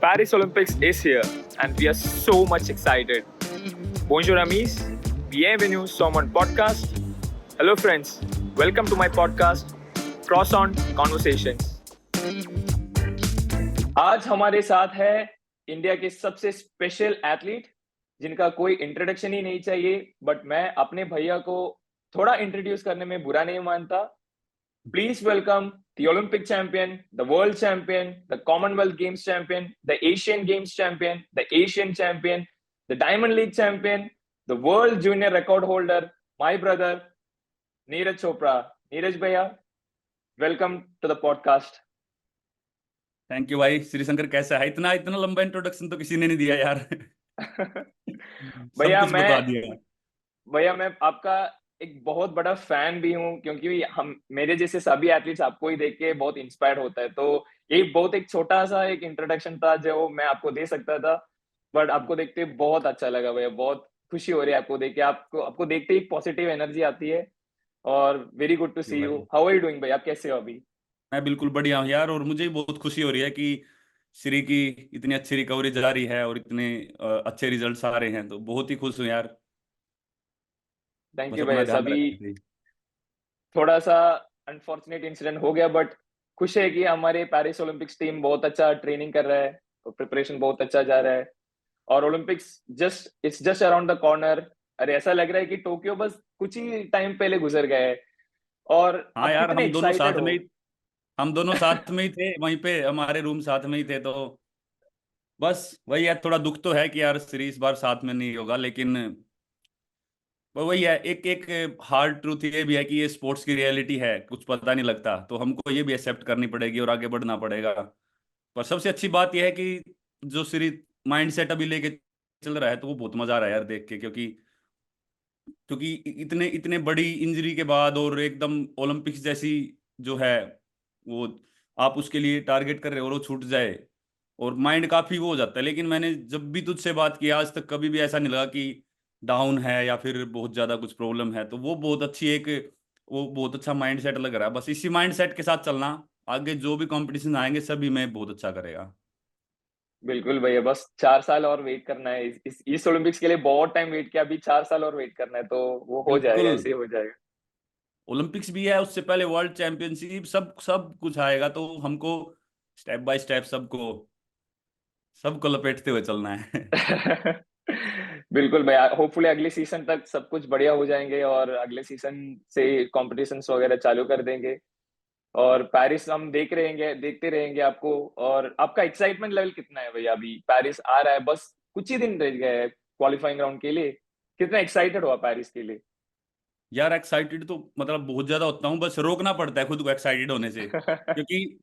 Paris Olympics is here and we are so much excited. Bonjour amis, bienvenue sur mon podcast. Hello friends, welcome to my podcast Cross on Conversations. आज हमारे साथ है India के सबसे special athlete जिनका कोई introduction ही नहीं चाहिए, बट मैं अपने भैया को थोड़ा इंट्रोड्यूस करने में बुरा नहीं मानता. Please welcome the Olympic champion, the world champion, the Commonwealth Games champion, the Asian Games champion, the Asian champion, the Diamond League champion, the world junior record holder, my brother, Neeraj Chopra. Neeraj भैया, welcome to the podcast. Thank you भाई. श्रीशंकर कैसा है? इतना इतना लंबा introduction तो किसी ने नहीं दिया यार. सब भैया कुछ बता दिया. भैया मैं आपका एक बहुत बड़ा फैन भी हूँ, क्योंकि हम मेरे जैसे सभी एथलीट्स आपको ही देख के बहुत इंस्पायर्ड होता है. तो ये बहुत एक छोटा सा एक इंट्रोडक्शन था जो मैं आपको दे सकता था, बट आपको देखते बहुत अच्छा लगा भैया. बहुत खुशी हो रही है आपको देख के. आपको देखते ही पॉजिटिव एनर्जी आती है और very good to see you. How are you doing भाई? आप कैसे हो अभी? मैं बिल्कुल बढ़िया हूँ यार, और मुझे भी बहुत खुशी हो रही है कि श्री की इतनी अच्छी रिकवरी जा रही है और इतने अच्छे रिजल्ट्स आ रहे हैं. तो बहुत ही खुश हूँ यार. थैंक बस यू अपना भैया. ध्यान सभी रखते थे. थोड़ा सा अनफॉर्चुनेट इंसिडेंट हो गया, बट खुश है कि हमारे पेरिस ओलंपिक्स टीम बहुत अच्छा ट्रेनिंग कर रहा है और प्रिपरेशन बहुत अच्छा जा रहा है. और Olympics it's just around the corner. अरे ऐसा लग रहा है कि टोक्यो बस कुछ ही टाइम पहले गुजर गया है. और हाँ आप यार, कितने एक्साइटेड हो? हम दोनों साथ में ही थे, वहीं पे हमारे रूम साथ में ही थे. तो बस वही है, थोड़ा दुख तो है कि यार श्री इस बार साथ में नहीं होगा, लेकिन वही है. एक एक हार्ड ट्रूथ ये भी है कि ये स्पोर्ट्स की रियलिटी है, कुछ पता नहीं लगता. तो हमको ये भी एक्सेप्ट करनी पड़ेगी और आगे बढ़ना पड़ेगा. पर सबसे अच्छी बात यह है कि जो श्री माइंड सेट अभी लेके चल रहा है, तो वो बहुत मजा आ रहा है यार देख के. क्योंकि क्योंकि इतने इतने बड़ी इंजरी के बाद और एकदम ओलंपिक्स जैसी जो है वो आप उसके लिए टारगेट कर रहे हो और वो छूट जाए, और माइंड काफी वो हो जाता है. लेकिन मैंने जब भी तुझसे बात की आज तक, कभी भी ऐसा नहीं लगा कि डाउन है या फिर बहुत ज्यादा कुछ प्रॉब्लम है. तो वो बहुत अच्छी एक वो बहुत अच्छा माइंड सेट लग रहा है. बस इसी माइंड सेट के साथ चलना, आगे जो भी कंपटीशन आएंगे सभी में बहुत अच्छा करेगा. बिल्कुल भैया, बस 4 साल और वेट करना है. इस ओलंपिक्स के लिए बहुत टाइम वेट किया, अभी 4 साल और वेट करना है, तो वो हो जाएगा, बिल्कुल. ऐसे ही हो जाएगा. ओलंपिक्स भी है, उससे पहले वर्ल्ड चैंपियनशिप, सब सब कुछ आएगा. तो हमको स्टेप बाय स्टेप सबको लपेटते हुए चलना है. बिल्कुल भैया, होपफुली अगले सीजन तक सब कुछ बढ़िया हो जाएंगे और अगले सीजन से कॉम्पिटिशन्स वगैरह चालू कर देंगे. और पेरिस हम देखते रहेंगे आपको. और आपका एक्साइटमेंट लेवल कितना है भैया? अभी पेरिस आ रहा है, बस कुछ ही दिन रह गए हैं क्वालिफाइंग राउंड के लिए. कितना एक्साइटेड हो आप पेरिस के लिए? यार एक्साइटेड तो मतलब बहुत ज्यादा होता हूँ, बस रोकना पड़ता है खुद को एक्साइटेड होने से. क्योंकि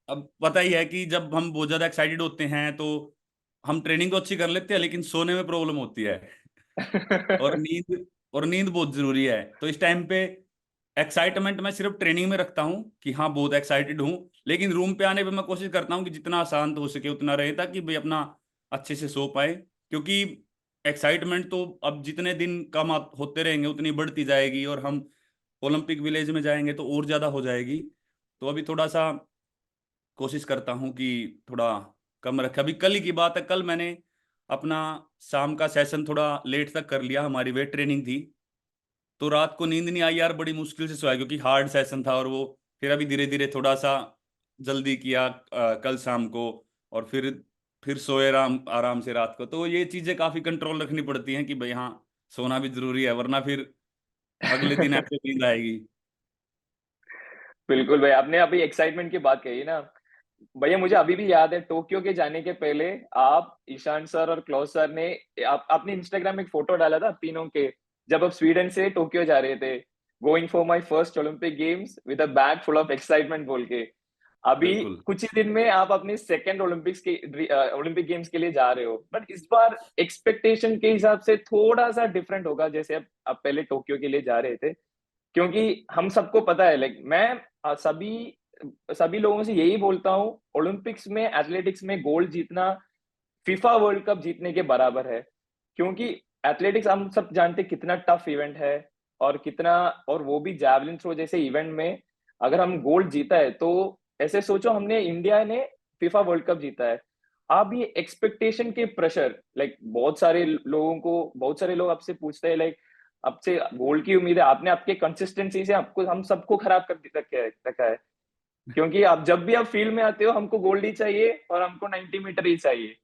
अब पता ही है कि जब हम बहुत ज्यादा एक्साइटेड होते हैं तो हम ट्रेनिंग तो अच्छी कर लेते हैं, लेकिन सोने में प्रॉब्लम होती है. और नींद बहुत जरूरी है. तो इस टाइम पे एक्साइटमेंट मैं सिर्फ ट्रेनिंग में रखता हूँ कि हाँ बहुत एक्साइटेड हूँ, लेकिन रूम पे आने पे मैं कोशिश करता हूँ कि जितना शांत हो सके उतना रहे, ताकि भाई अपना अच्छे से सो पाए. क्योंकि एक्साइटमेंट तो अब जितने दिन कम होते रहेंगे उतनी बढ़ती जाएगी, और हम ओलंपिक विलेज में जाएंगे तो और ज़्यादा हो जाएगी. तो अभी थोड़ा सा कोशिश करता हूँ कि थोड़ा कम रखे. अभी कल ही की बात है, कल मैंने अपना शाम का सेशन थोड़ा लेट तक कर लिया, हमारी वेट ट्रेनिंग थी. तो रात को नींद नहीं आई यार, बड़ी मुश्किल से सोया क्योंकि हार्ड सेशन था. और वो फिर अभी धीरे धीरे थोड़ा सा जल्दी किया कल शाम को, और फिर सोए आराम आराम से रात को. तो ये चीज़ें काफ़ी कंट्रोल रखनी पड़ती हैं कि भाई हाँ, सोना भी जरूरी है, वरना फिर अगले दिन ऐसे नींद आएगी. बिल्कुल भाई, आपने अभी एक्साइटमेंट की बात कही ना भैया, मुझे अभी भी याद है टोक्यो के जाने के पहले आप, ईशान सर और क्लॉस सर ने आपने इंस्टाग्राम में एक फोटो डाला था तीनों के, जब आप स्वीडन से टोक्यो जा रहे थे, going for my first Olympic games with a bag full of excitement बोल के. अभी बिल्कुल. कुछ ही दिन में आप अपने सेकंड ओलंपिक गेम्स के लिए जा रहे हो, बट इस बार एक्सपेक्टेशन के हिसाब से थोड़ा सा डिफरेंट होगा, जैसे आप पहले टोक्यो के लिए जा रहे थे. क्योंकि हम सबको पता है, लाइक मैं सभी सभी लोगों से यही बोलता हूँ, ओलंपिक्स में एथलेटिक्स में गोल्ड जीतना फीफा वर्ल्ड कप जीतने के बराबर है. क्योंकि एथलेटिक्स हम सब जानते हैं कितना टफ इवेंट है, और कितना, और वो भी जैवलिन थ्रो जैसे इवेंट में अगर हम गोल्ड जीता है तो ऐसे सोचो हमने, इंडिया ने फीफा वर्ल्ड कप जीता है. आप ये एक्सपेक्टेशन के प्रेशर, लाइक बहुत सारे लोग आपसे पूछते हैं, लाइक आपसे गोल्ड की उम्मीद है, आपने आपके कंसिस्टेंसी से आपको हम सबको खराब कर रखा है, क्योंकि आप जब भी आप फील्ड में आते हो हमको गोल्ड ही चाहिए और हमको 90 मीटर ही चाहिए।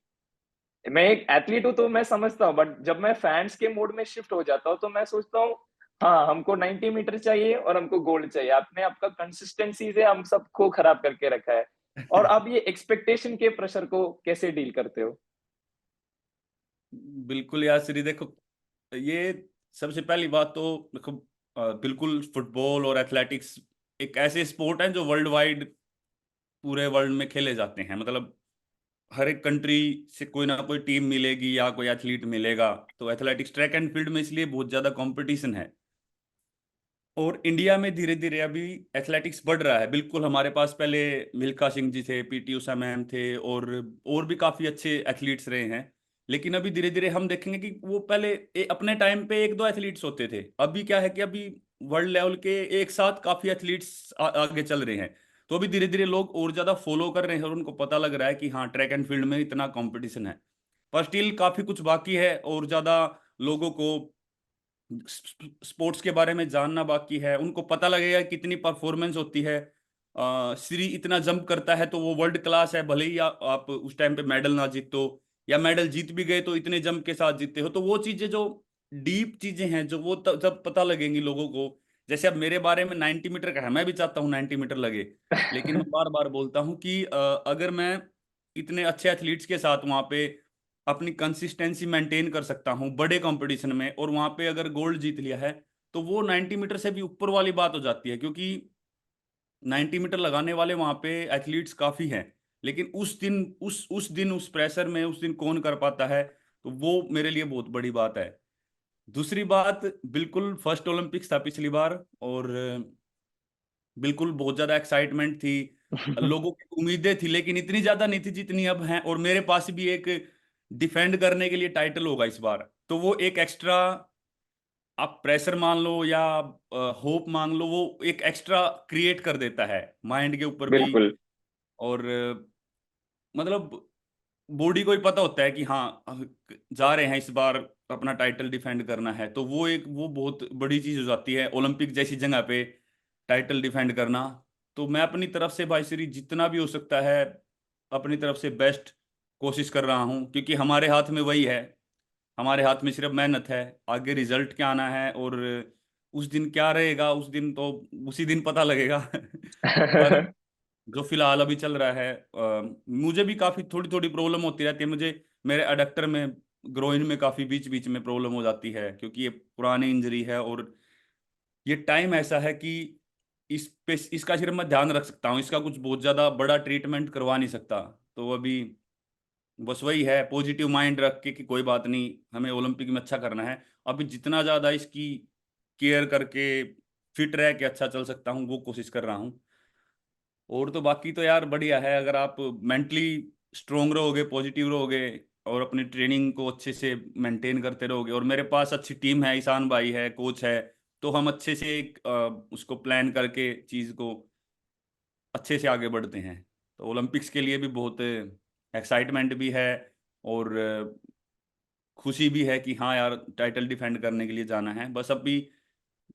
मैं एक एथलीट हूँ तो मैं समझता हूँ, बट जब मैं फैंस के मोड में शिफ्ट हो जाता हूँ तो मैं सोचता हूँ, हाँ, हमको 90 मीटर चाहिए और हमको गोल्ड चाहिए। आपने आपका कंसिस्टेंसी से हम सबको खराब करके रखा है। और आप ये एक्सपेक्टेशन के प्रेशर को कैसे डील करते हो? बिल्कुल यार श्री, देखो ये सबसे पहली बात तो देखो, बिल्कुल फुटबॉल और एथलेटिक्स एक ऐसे स्पोर्ट हैं जो वर्ल्ड वाइड पूरे वर्ल्ड में खेले जाते हैं। मतलब हर एक कंट्री से कोई ना कोई टीम मिलेगी या कोई एथलीट मिलेगा। तो एथलेटिक्स ट्रैक एंड फील्ड में इसलिए बहुत ज़्यादा कंपटीशन है। और इंडिया में धीरे धीरे अभी एथलेटिक्स बढ़ रहा है। बिल्कुल हमारे पास पहले मिल्खा सिंह जी थे, पीटी उषा मैम थे, और भी काफ़ी अच्छे एथलीट्स रहे हैं। लेकिन अभी धीरे धीरे हम देखेंगे कि वो पहले अपने टाइम पे एक दो एथलीट्स होते थे। अभी क्या है कि अभी वर्ल्ड लेवल के एक साथ काफ़ी एथलीट्स आगे चल रहे हैं। तो अभी धीरे धीरे लोग और ज़्यादा फॉलो कर रहे हैं और उनको पता लग रहा है कि हाँ, ट्रैक एंड फील्ड में इतना कंपटीशन है। पर स्टिल काफ़ी कुछ बाकी है और ज़्यादा लोगों को स्पोर्ट्स के बारे में जानना बाकी है। उनको पता लगेगा कितनी परफॉर्मेंस होती है। श्री इतना जंप करता है तो वो वर्ल्ड क्लास है, भले ही आप उस टाइम पे मेडल ना जीतो, या मेडल जीत भी गए तो इतने जंप के साथ जीते हो। तो वो चीजें जो डीप चीजें हैं, जो वो जब पता लगेंगी लोगों को। जैसे अब मेरे बारे में 90 मीटर का है, मैं भी चाहता हूँ 90 मीटर लगे। लेकिन मैं बार बार बोलता हूँ कि अगर मैं इतने अच्छे एथलीट्स के साथ वहां पे अपनी कंसिस्टेंसी मेंटेन कर सकता हूँ बड़े कंपटीशन में, और वहां पे अगर गोल्ड जीत लिया है, तो वो 90 मीटर से भी ऊपर वाली बात हो जाती है। क्योंकि 90 मीटर लगाने वाले वहां पे एथलीट्स काफी हैं। लेकिन उस दिन उस प्रेशर में उस दिन कौन कर पाता है, तो वो मेरे लिए बहुत बड़ी बात है। दूसरी बात, बिल्कुल फर्स्ट ओलंपिक्स था पिछली बार, और बिल्कुल बहुत ज्यादा एक्साइटमेंट थी, लोगों की उम्मीदें थी, लेकिन इतनी ज्यादा नहीं थी जितनी अब हैं। और मेरे पास भी एक डिफेंड करने के लिए टाइटल होगा इस बार, तो वो एक एक्स्ट्रा, आप प्रेशर मान लो या होप मान लो, वो एक एक्स्ट्रा क्रिएट कर देता है माइंड के ऊपर भी। बिल्कुल। और मतलब बॉडी को ही पता होता है कि हाँ, जा रहे हैं इस बार अपना टाइटल डिफेंड करना है, तो वो बहुत बड़ी चीज हो जाती है ओलंपिक जैसी जगह पे टाइटल डिफेंड करना। तो मैं अपनी तरफ से भाई श्री जितना भी हो सकता है अपनी तरफ से बेस्ट कोशिश कर रहा हूँ, क्योंकि हमारे हाथ में वही है। हमारे हाथ में सिर्फ मेहनत है, आगे रिजल्ट क्या आना है और उस दिन क्या रहेगा, उस दिन तो उसी दिन पता लगेगा। पर जो फिलहाल अभी चल रहा है, मुझे भी काफी थोड़ी थोड़ी प्रॉब्लम होती रहती है। मुझे मेरे अडक्टर में, ग्रोइन में काफी बीच बीच में प्रॉब्लम हो जाती है, क्योंकि ये पुरानी इंजरी है। और ये टाइम ऐसा है कि इस पे इसका सिर्फ मैं ध्यान रख सकता हूँ, इसका कुछ बहुत ज्यादा बड़ा ट्रीटमेंट करवा नहीं सकता। तो अभी बस वही है, पॉजिटिव माइंड रख के कि कोई बात नहीं, हमें ओलंपिक में अच्छा करना है। अभी जितना ज्यादा इसकी केयर करके फिट रह के अच्छा चल सकता हूँ वो कोशिश कर रहा हूँ। और तो बाकी तो यार बढ़िया है, अगर आप मेंटली स्ट्रोंग रहोगे, पॉजिटिव रहोगे, और अपनी ट्रेनिंग को अच्छे से मेंटेन करते रहोगे, और मेरे पास अच्छी टीम है, ईशान भाई है, कोच है, तो हम अच्छे से एक उसको प्लान करके चीज़ को अच्छे से आगे बढ़ते हैं। तो ओलंपिक्स के लिए भी बहुत एक्साइटमेंट भी है, और खुशी भी है कि हाँ यार, टाइटल डिफेंड करने के लिए जाना है। बस अभी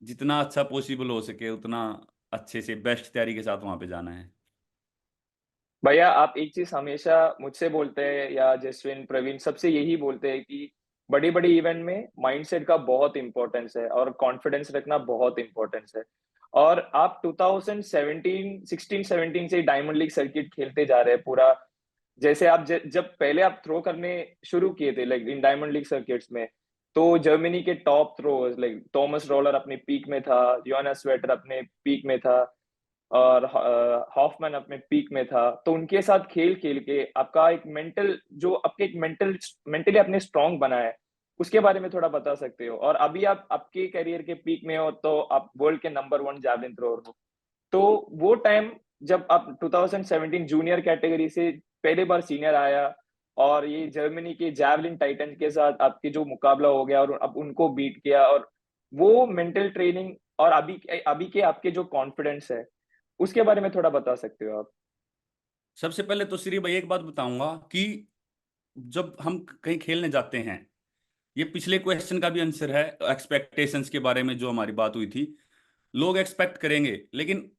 जितना अच्छा पॉसिबल हो सके उतना अच्छे से बेस्ट तैयारी के साथ वहां पे जाना है। भैया, आप एक चीज हमेशा मुझसे बोलते हैं, या जसविन, प्रवीण, सबसे यही बोलते हैं कि बड़ी बड़ी इवेंट में माइंडसेट का बहुत इंपॉर्टेंस है और कॉन्फिडेंस रखना बहुत इंपॉर्टेंस है। और आप 2017 16 17 से डायमंड लीग सर्किट खेलते जा रहे हैं पूरा। जैसे आप जब पहले आप थ्रो करने शुरू किए थे, like in diamond league circuits में, तो जर्मनी के top throwers like Thomas roller अपने पीक में था, योनास स्वेटर अपने पीक में था, और हॉफमैन अपने पीक में था। तो उनके साथ खेल खेल के आपका एक मेंटल, जो आपके एक मेंटली आपने स्ट्रांग बना है, उसके बारे में थोड़ा बता सकते हो? और अभी आप आपके करियर के पीक में हो, तो आप वर्ल्ड के नंबर 1 जैवलिन थ्रोअर हो। तो वो टाइम जब आप 2017 जूनियर कैटेगरी से पहले बार सीनियर आया, और ये जर्मनी के जैवलिन टाइटन के साथ आपके जो मुकाबला हो गया और अब उनको बीट किया, और वो मेंटल ट्रेनिंग, और अभी के आपके जो कॉन्फिडेंस है, उसके बारे में थोड़ा बता सकते हो आप? सबसे पहले तो श्री भाई एक बात बताऊंगा कि जब हम कहीं खेलने जाते हैं, ये पिछले क्वेश्चन का भी आंसर है, एक्सपेक्टेशंस के बारे में जो हमारी बात हुई थी। लोग एक्सपेक्ट करेंगे, लेकिन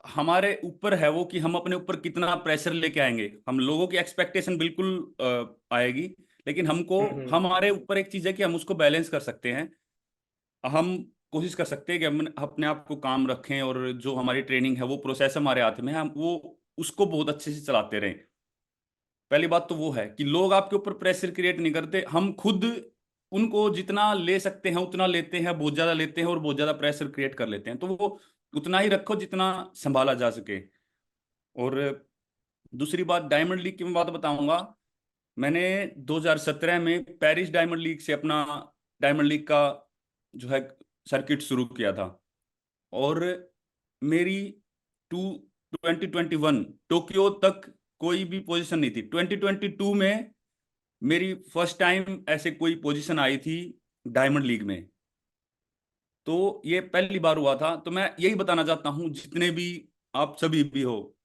हमारे ऊपर है वो कि हम अपने ऊपर कितना प्रेशर लेके आएंगे। हम लोगों की एक्सपेक्टेशन बिल्कुल आएगी, लेकिन हमको, हम्म। हमारे ऊपर एक चीज है कि हम उसको बैलेंस कर सकते हैं। हम कोशिश कर सकते हैं कि हम अपने आप को काम रखें, और जो हमारी ट्रेनिंग है वो प्रोसेस हमारे हाथ में है, हम वो उसको बहुत अच्छे से चलाते रहें। पहली बात तो वो है कि लोग आपके ऊपर प्रेशर क्रिएट नहीं करते, हम खुद उनको जितना ले सकते हैं उतना लेते हैं, बहुत ज्यादा लेते हैं और बहुत ज्यादा प्रेशर क्रिएट कर लेते हैं। तो वो उतना ही रखो जितना संभाला जा सके। और दूसरी बात, डायमंड लीग की मैं बात बताऊंगा। मैंने 2017 में पेरिस डायमंड लीग से अपना डायमंड लीग का जो है सर्किट शुरू किया था। और मेरी टू 2021 टोक्यो तक कोई भी पोजीशन नहीं थी। 2022 में मेरी फर्स्ट टाइम ऐसे कोई पोजीशन आई थी डायमंड लीग में। तो ये पहली बार हुआ था। तो मैं यही बताना चाहता हूँ, जितने भी आप सभी भी हो,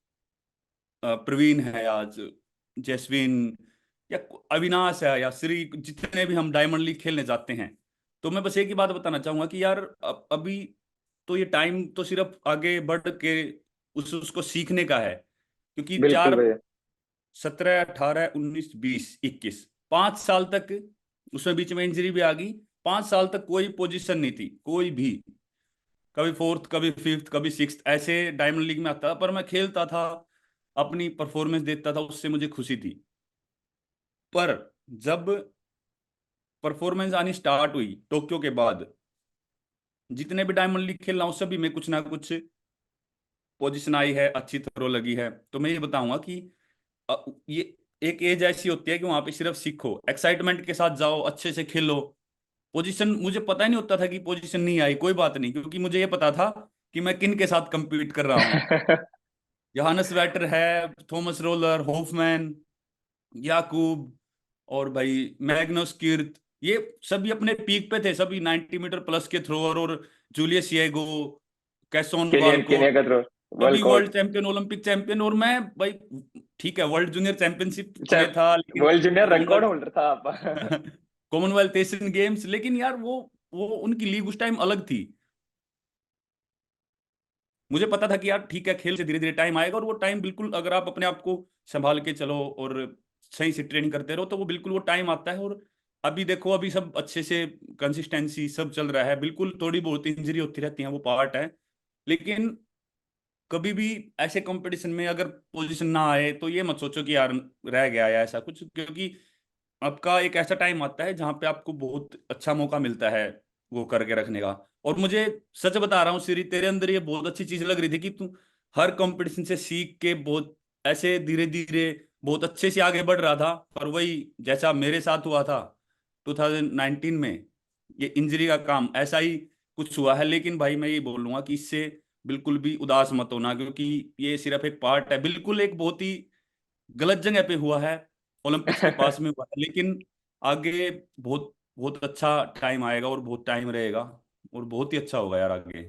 प्रवीण है आज, जैस्विन, या अविनाश है, या श्री, जितने भी हम डायमंड लीग खेलने जाते हैं, तो मैं बस एक ही बात बताना चाहूंगा कि यार अभी तो ये टाइम तो सिर्फ आगे बढ़ के उसको सीखने का है। क्योंकि बिल्कुल चार, भैया। 17, 18, 19, 20, 21, 5 साल तक, उसमें बीच में इंजरी भी आ गई। 5 साल तक कोई पोजीशन नहीं थी, कोई भी। कभी फोर्थ, कभी फिफ्थ, कभी सिक्स्थ, ऐसे डायमंड लीग में आता था, पर मैं खेलता था, अपनी परफॉर्मेंस देता था, उससे मुझे खुशी थी। पर जब परफॉर्मेंस आनी स्टार्ट हुई टोक्यो के बाद, जितने भी डायमंड लीग खेल रहा हूँ सभी में कुछ ना कुछ पोजीशन आई है, अच्छी थ्रो लगी है। तो मैं ये बताऊंगा कि ये एक एज ऐसी होती है कि वहां पे सिर्फ सीखो, एक्साइटमेंट के साथ जाओ, अच्छे से खेलो। पोजीशन मुझे पता ही नहीं होता था कि पोजीशन नहीं आई, कोई बात नहीं, क्योंकि मुझे ये पता था कि मैं किन के साथ compete कर रहा हूँ। योहानस वेटर है, थॉमस रोलर, होफमैन, याकूब, और भाई मैग्नस किर्त, ये सभी अपने पीक पे थे, सभी 90 मीटर प्लस के थ्रोअर। और जूलियस येगो, कैसोन केनिया वालकोट, का थ्रो, सभी world world champion, Olympic champion. और मैं भाई, ठीक है, वर्ल्ड जूनियर चैंपियनशिप में कोर्ट, था, लेकिन world junior record Commonwealth holder था आप। कॉमनवेल्थ एशियन गेम्स, लेकिन यार वो उनकी लीग उस टाइम अलग थी। मुझे पता था कि यार ठीक है, खेल से धीरे धीरे टाइम आएगा, और वो टाइम बिल्कुल, अगर आप अपने आप को संभाल के चलो और सही से ट्रेनिंग करते रहो, तो वो बिल्कुल वो टाइम आता है। और अभी देखो, अभी सब अच्छे से कंसिस्टेंसी सब चल रहा है। बिल्कुल थोड़ी बहुत इंजरी होती रहती है, वो पार्ट है। लेकिन कभी भी ऐसे कंपटीशन में अगर पोजीशन ना आए तो ये मत सोचो कि यार रह गया या ऐसा कुछ, क्योंकि आपका एक ऐसा टाइम आता है जहां पे आपको बहुत अच्छा मौका मिलता है वो करके रखने का। और मुझे सच बता रहा हूँ श्री, तेरे अंदर ये बहुत अच्छी चीज लग रही थी कि तू हर कंपटीशन से सीख के बहुत ऐसे धीरे धीरे बहुत अच्छे से आगे बढ़ रहा था। पर वही जैसा मेरे साथ हुआ था 2019 में, ये इंजरी का काम ऐसा ही कुछ हुआ है। लेकिन भाई मैं ये बोलूंगा कि इससे बिल्कुल भी उदास मत होना, क्योंकि ये सिर्फ एक पार्ट है। बिल्कुल एक बहुत ही गलत जगह पे हुआ है, ओलंपिक्स के पास में हुआ है, लेकिन आगे बहुत बहुत अच्छा टाइम आएगा, और बहुत टाइम रहेगा, और बहुत ही अच्छा होगा यार आगे।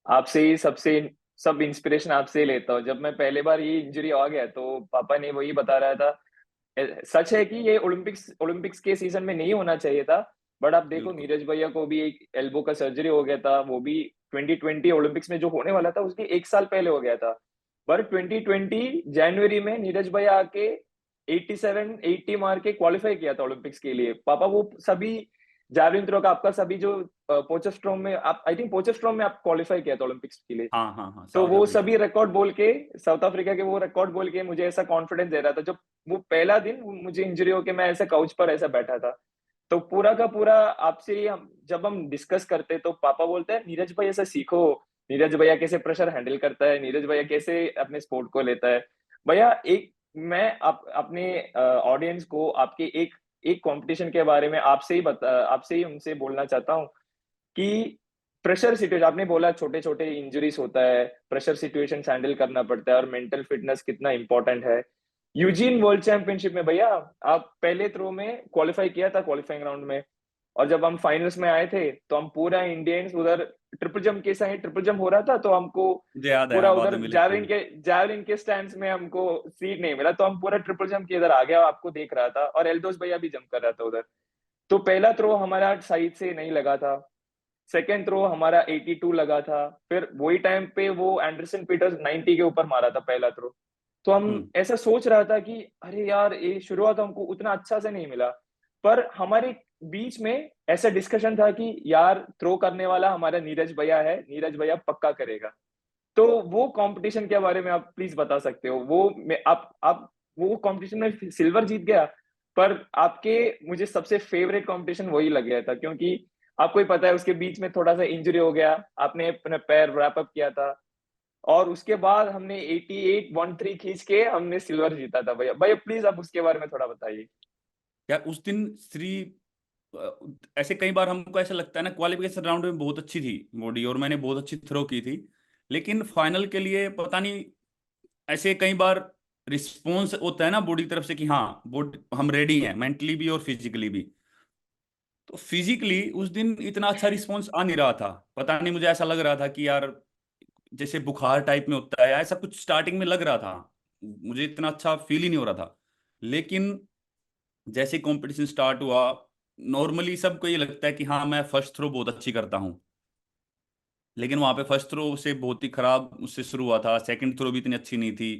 आपसे ही सबसे सब इंस्पिरेशन आपसे ही लेता हूँ। जब मैं पहले बार ये इंजरी आ गया तो पापा ने वही बता रहा था। सच है कि ये ओलंपिक्स ओलंपिक्स के सीजन में नहीं होना चाहिए था, बट आप देखो बिल्कुल। नीरज भैया को भी एक एल्बो का सर्जरी हो गया था, वो भी 2020 ओलंपिक्स में जो होने वाला था उसके एक साल पहले हो गया था। पर 2020 जनवरी में नीरज भैया आके 87 80 मार के क्वालिफाई किया था ओलंपिक्स के लिए। पापा वो सभी जैवलिन थ्रो का आपका सभी जो पोचेस्ट्रोम में आप, आई थिंक पोचेस्ट्रोम में आप क्वालिफाई किया था ओलंपिक्स के लिए। हाँ हाँ हाँ, तो साउथ वो अफ्रीका। सभी रिकॉर्ड बोल के, साउथ अफ्रीका के वो रिकॉर्ड बोल के मुझे ऐसा कॉन्फिडेंस दे रहा था। जब वो पहला दिन मुझे इंजरी होके मैं ऐसे काउच पर ऐसा बैठा था, तो पूरा का पूरा आपसे ही हम जब हम डिस्कस करते तो पापा बोलते हैं नीरज भाई ऐसा सीखो, नीरज भैया कैसे प्रेशर हैंडल करता है, नीरज भैया कैसे अपने स्पोर्ट को लेता है। भैया एक, मैं अपने ऑडियंस को आपके एक एक कंपटीशन के बारे में आपसे ही उनसे बोलना चाहता हूँ कि प्रेशर सिचुएशन आपने बोला छोटे छोटे इंजरीज होता है, प्रेशर सिचुएशन हैंडल करना पड़ता है और मेंटल फिटनेस कितना इंपॉर्टेंट है। यूजीन वर्ल्ड चैंपियनशिप में भैया आप पहले थ्रो में क्वालिफाई किया था क्वालिफाइंग राउंड में, और जब हम फाइनल्स में आए थे तो हम पूरा इंडियंस उधर ट्रिपल जंप कैसा है, ट्रिपल जंप हो रहा था तो हमको मुझे याद है, पूरा हाँ, बाद उधर में मिले थे। जावलिन के स्टैंड्स में हमको सीट नहीं मिला, तो हम पूरा ट्रिपल जंप के इधर आ गया, आपको देख रहा था, और एल्दोस भैया भी जंप कर रहा था उधर। तो पहला थ्रो हमारा साइड से नहीं लगा था, सेकंड थ्रो हमारा 82 लगा था, फिर वही टाइम पे वो एंडरसन पीटर्स 90 के ऊपर मारा था पहला थ्रो। तो हम हम्म। ऐसा सोच रहा था कि अरे यार, ये शुरुआत हमको उतना अच्छा से नहीं मिला, पर हमारे बीच में ऐसा डिस्कशन था कि यार थ्रो करने वाला हमारा नीरज भैया है, नीरज भैया पक्का करेगा। तो वो कंपटीशन के बारे में आप प्लीज बता सकते हो? वो आप वो कंपटीशन में सिल्वर जीत गया, पर आपके मुझे सबसे फेवरेट कंपटीशन वही लग गया था, क्योंकि आपको ही पता है उसके बीच में थोड़ा सा इंजरी हो गया, आपने अपना पैर रैप अप किया था, और उसके बाद हमने 88-13 खींच के हमने सिल्वर जीता था। भैया भैया प्लीज आप उसके बारे में थोड़ा बताइए। यार उस दिन श्री अ, ऐसे कई बार हमको ऐसा लगता है ना, क्वालिफिकेशन राउंड में बहुत अच्छी थी बॉडी और मैंने बहुत अच्छी थ्रो की थी, लेकिन फाइनल के लिए पता नहीं, ऐसे कई बार रिस्पॉन्स होता है ना बॉडी की तरफ से कि हाँ बॉडी हम रेडी हैं मेंटली भी और फिजिकली भी। तो फिजिकली उस दिन इतना अच्छा रिस्पॉन्स आ नहीं रहा था, पता नहीं, मुझे ऐसा लग रहा था कि यार जैसे बुखार टाइप में होता है ऐसा कुछ स्टार्टिंग में लग रहा था, मुझे इतना अच्छा फील ही नहीं हो रहा था। लेकिन जैसे कंपटीशन स्टार्ट हुआ, नॉर्मली सबको ये लगता है कि हाँ मैं फर्स्ट थ्रो बहुत अच्छी करता हूँ, लेकिन वहां पे फर्स्ट थ्रो से बहुत ही खराब उससे शुरू हुआ था, सेकंड थ्रो भी इतनी अच्छी नहीं थी।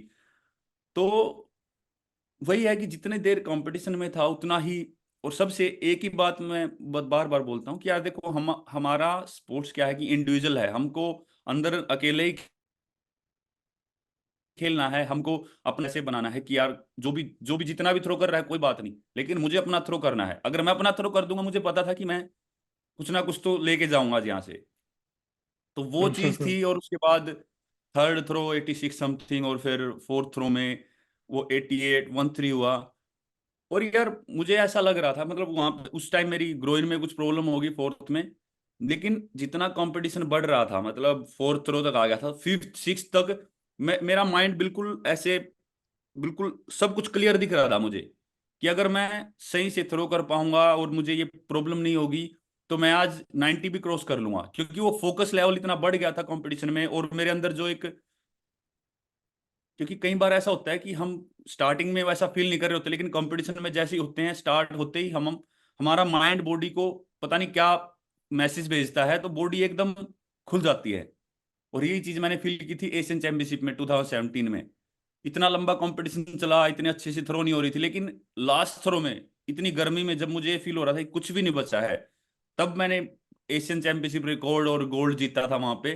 तो वही है कि जितने देर कंपटीशन में था उतना ही, और सबसे एक ही बात मैं बार बार बोलता हूँ कि यार देखो हम हमारा स्पोर्ट्स क्या है कि इंडिविजुअल है, हमको अंदर अकेले ही खेलना है, हमको अपने से बनाना है कि यार जो भी जितना भी थ्रो कर रहा है कोई बात नहीं, लेकिन मुझे अपना थ्रो करना है। अगर मैं अपना थ्रो कर दूंगा, मुझे पता था कि मैं कुछ ना कुछ तो लेके जाऊंगा आज यहाँ से। तो वो चीज थी, और उसके बाद थर्ड थ्रो 86 समथिंग, और फिर फोर्थ थ्रो में वो 88-13 हुआ। और यार मुझे ऐसा लग रहा था, मतलब वहां पे उस टाइम मेरी ग्रोइन में कुछ प्रॉब्लम होगी फोर्थ में, लेकिन जितना कंपटीशन बढ़ रहा था, मतलब फोर्थ थ्रो तक आ गया था, फिफ्थ सिक्स तक मेरा माइंड बिल्कुल ऐसे, बिल्कुल सब कुछ क्लियर दिख रहा था मुझे कि अगर मैं सही से थ्रो कर पाऊंगा और मुझे ये प्रॉब्लम नहीं होगी तो मैं आज 90 भी क्रॉस कर लूंगा, क्योंकि वो फोकस लेवल इतना बढ़ गया था कंपटीशन में, और मेरे अंदर जो एक, क्योंकि कई बार ऐसा होता है कि हम स्टार्टिंग में वैसा फील नहीं कर रहे होते, लेकिन कंपटीशन में जैसे ही होते हैं, स्टार्ट होते ही हम हमारा माइंड बॉडी को पता नहीं क्या मैसेज भेजता है, तो बॉडी एकदम खुल जाती है। और यही चीज मैंने फील की थी एशियन चैंपियनशिप में 2017 में। इतना लंबा कंपटीशन चला, इतने अच्छे से थ्रो नहीं हो रही थी, लेकिन लास्ट थ्रो में इतनी गर्मी में जब मुझे ये फील हो रहा था कि कुछ भी नहीं बचा है, तब मैंने एशियन चैंपियनशिप रिकॉर्ड और गोल्ड जीता था वहां पे।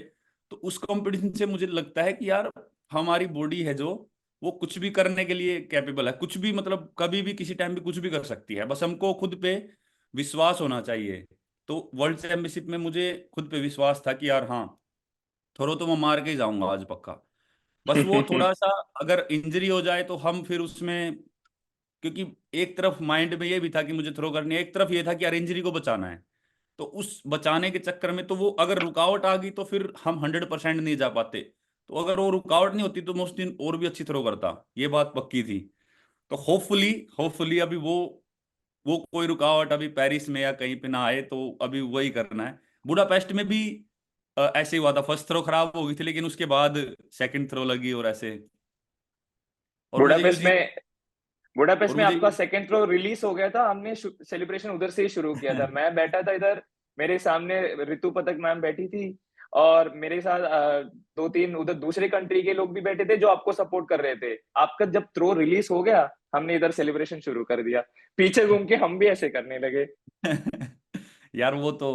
तो उस कंपटीशन से मुझे लगता है कि यार हमारी बॉडी है जो, वो कुछ भी करने के लिए कैपेबल है, कुछ भी, मतलब कभी भी किसी टाइम भी कुछ भी कर सकती है, बस हमको खुद पे विश्वास होना चाहिए। तो वर्ल्ड चैंपियनशिप में मुझे खुद पे विश्वास था कि यार हाँ, थोड़ा तो मैं मार के ही जाऊंगा आज पक्का। बस वो थोड़ा सा, अगर इंजरी हो जाए तो हम फिर उसमें, क्योंकि एक तरफ माइंड में ये भी था कि मुझे थ्रो करनी है, एक तरफ ये था कि यार इंजरी को बचाना है, तो उस बचाने के चक्कर में तो वो अगर रुकावट आ गई तो फिर हम 100% नहीं जा पाते। तो अगर वो रुकावट नहीं होती तो मैं उस दिन और भी अच्छी थ्रो करता, ये बात पक्की थी। तो होपफुली होपफुली अभी वो कोई रुकावट अभी पेरिस में या कहीं पे ना आए, तो अभी वही करना है। बुडापेस्ट में भी ऐसे ही हुआ था, फर्स्ट थ्रो खराब हो गई थी, लेकिन उसके बाद सेकंड थ्रो लगी और ऐसे, और मुझे ये बुडापेस्ट चीज, में और बुडापेस्ट में मुझे आपका सेकंड फ्लोर रिलीज हो गया था, हमने सेलिब्रेशन उधर से ही शुरू किया था। मैं बैठा था इधर, मेरे सामने ऋतु पथक मैम बैठी थी, और मेरे साथ दो तीन उधर दूसरे कंट्री के लोग भी बैठे थे जो आपको सपोर्ट कर रहे थे। आपका जब थ्रो रिलीज हो गया, हमने इधर सेलिब्रेशन शुरू कर दिया, पीछे घूम के हम भी ऐसे करने लगे। यार वो तो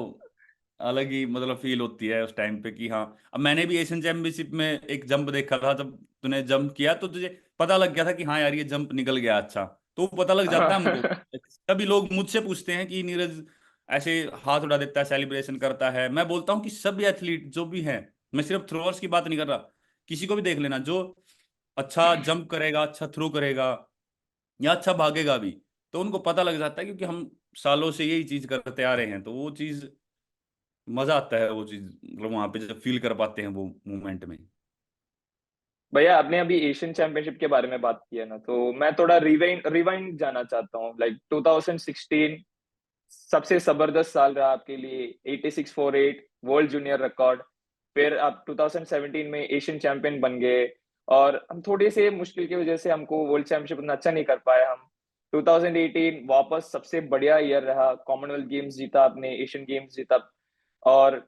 अलग ही मतलब फील होती है उस टाइम पे कि हाँ। अब मैंने भी एशियन चैंपियनशिप में एक जंप देखा था, जब तूने जंप किया तो तुझे पता लग गया था कि हाँ यार ये जंप निकल गया अच्छा, तो वो पता लग जाता है हमको। सभी लोग मुझसे पूछते हैं कि नीरज ऐसे हाथ उड़ा देता है, सेलिब्रेशन करता है। मैं बोलता हूँ कि सभी एथलीट जो भी हैं, मैं सिर्फ थ्रोअर्स की बात नहीं कर रहा, किसी को भी देख लेना जो अच्छा जंप करेगा, अच्छा थ्रो करेगा या अच्छा भागेगा भी, तो उनको पता लग जाता है, क्योंकि हम सालों से यही चीज करते आ रहे हैं, तो वो चीज मजा आता है, वो चीज मतलब वहां पे जब फील कर पाते हैं वो मोमेंट में। भैया आपने अभी एशियन चैंपियनशिप के बारे में बात की है ना, तो मैं थोड़ा रिवाइंड रिवाइंड जाना चाहता हूँ। लाइक 2016 सबसे जबरदस्त साल रहा आपके लिए, 86 फॉर 8, वर्ल्ड जूनियर रिकॉर्ड, फिर आप 2017 में एशियन चैंपियन बन गए, और हम थोड़े से मुश्किल की वजह से हमको वर्ल्ड चैंपियनशिप उतना अच्छा नहीं कर पाए हम। 2018 वापस सबसे बढ़िया ईयर रहा, कॉमनवेल्थ गेम्स जीता आपने, एशियन गेम्स जीता, और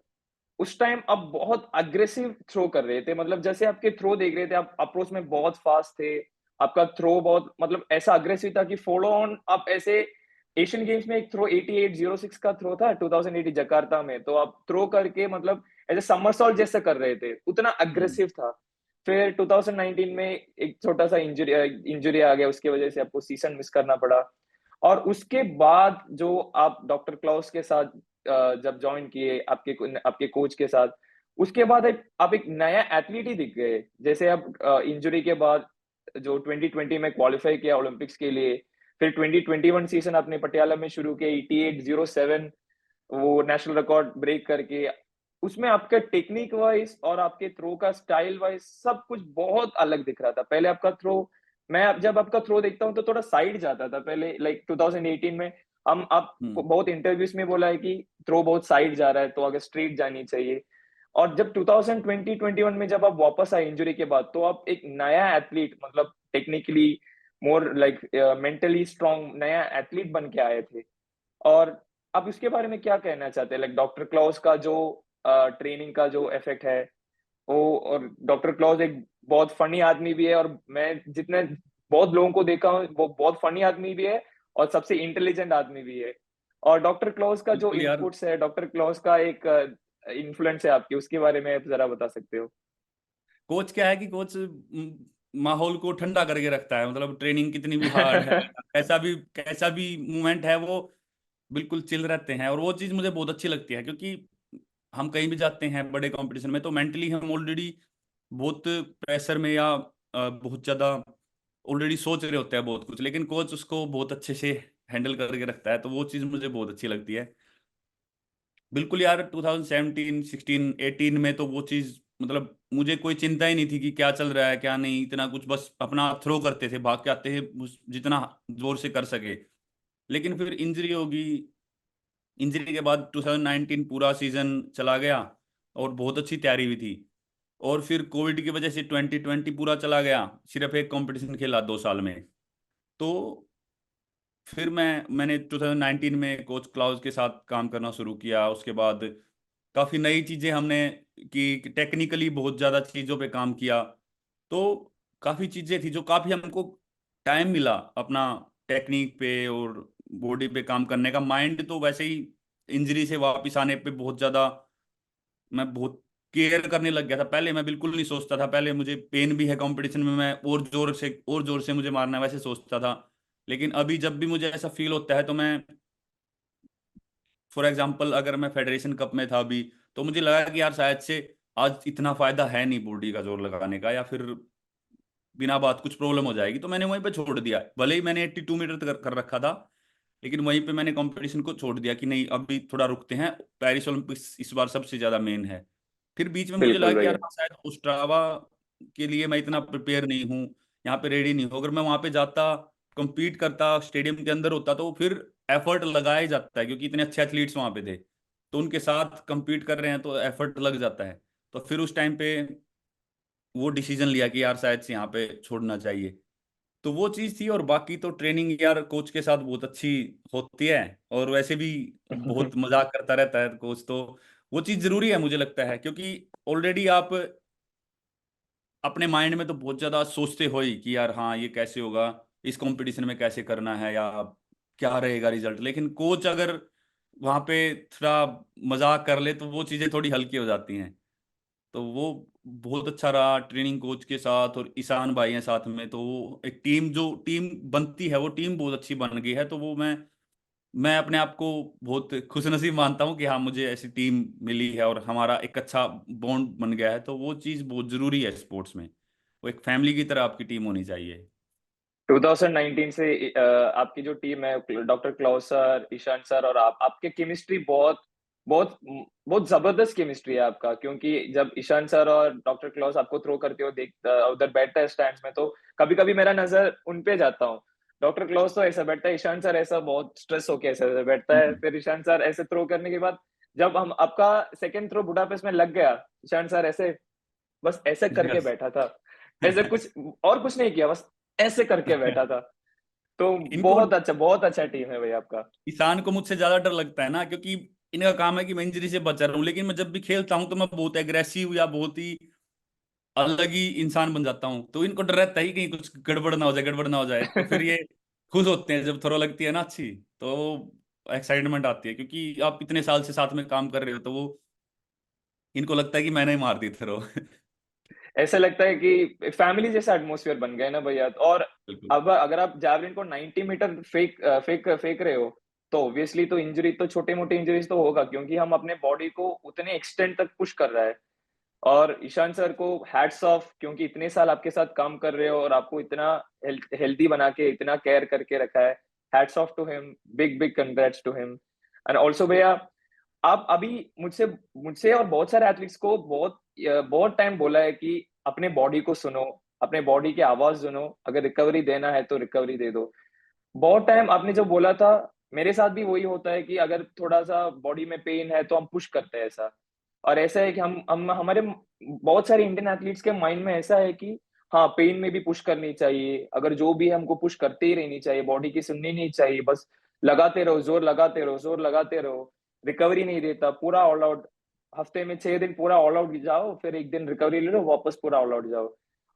उस टाइम आप बहुत अग्रेसिव थ्रो कर रहे थे, मतलब जैसे आपके थ्रो देख रहे थे, आप अप्रोच में बहुत फास्ट थे, आपका थ्रो बहुत मतलब ऐसा अग्रेसिव था कि फॉलो ऑन आप ऐसे, एशियन गेम्स में एक थ्रो 8806 का थ्रो था 2018 जकार्ता में, तो आप थ्रो करके मतलब ऐसे समरसॉल्ट जैसा कर रहे थे, उतना हम्म। अग्रेसिव था। फिर 2019 में एक छोटा सा इंजरी इंजरी आ गया, उसकी वजह से आपको सीजन मिस करना पड़ा। और उसके बाद जो आप डॉक्टर क्लाउस के साथ जब ज्वाइन किए आपके कोच के साथ, उसके बाद आप एक नया एथलीट ही दिख गए। जैसे आप इंजरी के बाद जो 2020 में क्वालिफाई किया ओलंपिक्स के लिए, फिर 2021 सीजन आपने पटियाला में शुरू किया 8807, वो नेशनल रिकॉर्ड ब्रेक करके, उसमें आपका टेक्निक वाइज और आपके थ्रो का स्टाइल वाइज सब कुछ बहुत अलग दिख रहा था। पहले आपका थ्रो, मैं अब जब आपका थ्रो देखता हूँ तो थोड़ा साइड जाता था पहले, लाइक 2018 में हम आपको हम्म। बहुत इंटरव्यूज में बोला है कि थ्रो बहुत साइड जा रहा है, तो आगे स्ट्रेट जानी चाहिए। और जब 2020-21 में जब आप वापस आए इंजरी के बाद, तो आप एक नया एथलीट, मतलब technically more like mentally strong नया एथलीट बन के आए थे। और आप इसके बारे में क्या कहना चाहते हैं, लाइक डॉक्टर क्लॉस का जो ट्रेनिंग का जो इफेक्ट है वो, और डॉक्टर क्लॉस एक बहुत फनी आदमी भी है, और मैं जितने बहुत लोगों को देखा हूँ वो बहुत फनी आदमी भी है और सबसे इंटेलिजेंट आदमी भी है। और डॉक्टर क्लॉस का जो बिल्कुल यार। इनपुट्स है, डॉक्टर क्लॉस का एक इन्फ्लुएंस है आपकी, उसके बारे में आप जरा बता सकते हो? कोच क्या है कि कोच माहौल को ठंडा करके रखता है, मतलब ट्रेनिंग कितनी भी हार्ड है, कैसा भी मूवमेंट है, वो बिल्कुल चिल रहते हैं। और वो चीज़ मुझे बहुत अच्छी लगती है, क्योंकि हम कहीं भी जाते हैं बड़े कंपटीशन में, तो मेंटली हम ऑलरेडी बहुत प्रेशर में, या बहुत ज़्यादा ऑलरेडी सोच रहे होते हैं बहुत कुछ, लेकिन कोच उसको बहुत अच्छे से हैंडल करके रखता है, तो वो चीज़ मुझे बहुत अच्छी लगती है। बिल्कुल यार, 2017 16 18 में तो वो चीज़, मतलब मुझे कोई चिंता ही नहीं थी कि क्या चल रहा है क्या नहीं, इतना कुछ, बस अपना थ्रो करते थे, भाग के आते थे जितना जोर से कर सके। लेकिन फिर इंजरी होगी, इंजरी के बाद 2019 पूरा सीजन चला गया और बहुत अच्छी तैयारी हुई थी। और फिर कोविड की वजह से 2020 पूरा चला गया, सिर्फ एक कंपटीशन खेला 2 साल में। तो फिर मैंने 2019 में कोच क्लाउस के साथ काम करना शुरू किया। उसके बाद काफ़ी नई चीज़ें हमने की, टेक्निकली बहुत ज़्यादा चीज़ों पे काम किया। तो काफ़ी चीज़ें थी जो काफ़ी हमको टाइम मिला अपना टेक्निक पे और बॉडी पे काम करने का। माइंड तो वैसे ही इंजरी से वापस आने पे बहुत ज़्यादा मैं बहुत केयर करने लग गया था। पहले मैं बिल्कुल नहीं सोचता था, पहले मुझे पेन भी है कंपटीशन में, मैं और जोर से मुझे मारना है, वैसे सोचता था। लेकिन अभी जब भी मुझे ऐसा फील होता है तो मैं, फॉर एग्जांपल अगर मैं फेडरेशन कप में था अभी, तो मुझे लगा कि यार शायद से आज इतना फायदा है नहीं बॉडी का जोर लगाने का, या फिर बिना बात कुछ प्रॉब्लम हो जाएगी, तो मैंने वहीं पे छोड़ दिया। भले ही मैंने 82 मीटर कर रखा था, लेकिन वहीं पे मैंने कंपटीशन को छोड़ दिया कि नहीं, अभी थोड़ा रुकते हैं, पेरिस ओलंपिक्स इस बार सबसे ज्यादा मेन है। फिर बीच में मुझे लगा बिल्कुल कि भैया। यार शायद ओस्ट्रावा के लिए मैं इतना प्रिपेयर नहीं हूँ, यहाँ पे रेडी नहीं हूँ। अगर मैं वहां पे जाता, compete करता, स्टेडियम के अंदर होता, तो फिर एफर्ट लगाया ही जाता है, क्योंकि इतने अच्छे एथलीट्स वहां पे थे, तो उनके साथ compete कर रहे हैं तो एफर्ट लग जाता है। तो फिर उस टाइम पे वो डिसीजन लिया कि यार शायद से यहाँ पे छोड़ना चाहिए। तो वो चीज़ थी। और बाकी तो ट्रेनिंग यार कोच के साथ बहुत अच्छी होती है, और वैसे भी बहुत मजाक करता रहता है कोच, तो वो चीज़ जरूरी है मुझे लगता है, क्योंकि ऑलरेडी आप अपने माइंड में तो बहुत ज्यादा सोचते हो ही कि यार हाँ ये कैसे होगा, इस कंपटीशन में कैसे करना है, या क्या रहेगा रिजल्ट। लेकिन कोच अगर वहां पे थोड़ा मजाक कर ले तो वो चीजें थोड़ी हल्की हो जाती हैं। तो वो बहुत अच्छा रहा ट्रेनिंग कोच के साथ, और ईशान भाई हैं साथ में, तो वो एक टीम, जो टीम बनती है वो टीम बहुत अच्छी बन गई है। तो वो मैं अपने आप को बहुत खुशनसीब मानता हूँ कि हाँ मुझे ऐसी टीम मिली है और हमारा एक अच्छा बॉन्ड बन गया है। तो वो चीज़ बहुत जरूरी है स्पोर्ट्स में, वो एक फैमिली की तरह आपकी टीम होनी चाहिए। 2019 से आपकी जो टीम है, doctor Klaus sir, Ishan sir और आप, आपके केमिस्ट्री बहुत बहुत बहुत जबरदस्त केमिस्ट्री है आपका, क्योंकि जब ईशान सर और डॉक्टर क्लाउस आपको थ्रो करते हो, देख उधर बैठता है स्टैंड्स में, तो कभी कभी मेरा नजर उन पे जाता हूँ। डॉक्टर क्लाउस तो ऐसा बैठता है, ईशान सर ऐसा बहुत स्ट्रेस होके ऐसा ऐसा बैठता है, हम्म। फिर ईशान सर ऐसे थ्रो करने के बाद जब हम आपका सेकंड थ्रो बुडापेस्ट में लग गया, ईशान सर ऐसे बस ऐसे करके यस। बैठा था। ऐसे कुछ और कुछ नहीं किया, बस ऐसे करके बैठा था। तो इनको बहुत अच्छा टीम है भाई आपका। ईशान को मुझसे ज्यादा डर लगता है ना, क्योंकि इनका काम है कि मैं इंजरी से बचा रहा हूँ, लेकिन मैं जब भी खेलता हूँ तो मैं बहुत एग्रेसिव या बहुत ही अलग ही इंसान बन जाता हूँ। तो इनको डर रहता है कि कहीं कुछ गड़बड़ ना हो जाए, गड़बड़ ना हो जाए। तो फिर ये खुश होते हैं जब थ्रो लगती है ना अच्छी, तो एक्साइटमेंट आती है, क्योंकि आप इतने साल से साथ में काम कर रहे हो, तो वो इनको लगता है कि मैंने ही मार दी थ्रो। ऐसा लगता है कि फैमिली जैसा एटमॉस्फेयर बन गया है ना भैया। और बिल्कुल। अब अगर आप जावलिन को 90 मीटर फेंक रहे हो, तो ऑब्वियसली तो इंजरी तो छोटे-मोटे इंजरीज तो होगा, क्योंकि हम अपने बॉडी को उतने एक्सटेंड तक पुश कर रहा है। और ईशान सर को हैट्स ऑफ, क्योंकि इतने साल आपके साथ काम कर रहे हो और आपको इतना हेल्दी बना के इतना केयर करके रखा है। Hats off to him, big big congrats to him. And also भैया, आप अभी मुझसे मुझसे और बहुत सारे एथलीट्स को बहुत टाइम बोला है कि अपने बॉडी को सुनो, अपने बॉडी की आवाज सुनो, अगर रिकवरी देना है तो रिकवरी दे दो। बहुत टाइम आपने जो बोला था, मेरे साथ भी वही होता है कि अगर थोड़ा-सा बॉडी में पेन है तो हम पुश करते हैं ऐसा। और ऐसा है कि हम हमारे बहुत सारे इंडियन एथलीट्स के माइंड में ऐसा है कि हाँ, पेन में भी पुश करनी चाहिए, अगर जो भी है हमको पुश करते ही रहनी चाहिए, बॉडी की सुननी नहीं चाहिए, बस लगाते रहो, ज़ोर लगाते रहो, ज़ोर लगाते रहो। रिकवरी नहीं देता, पूरा ऑल आउट, हफ्ते में 6 दिन पूरा ऑल आउट जाओ, फिर 1 दिन रिकवरी ले लो, वापस पूरा ऑल आउट जाओ।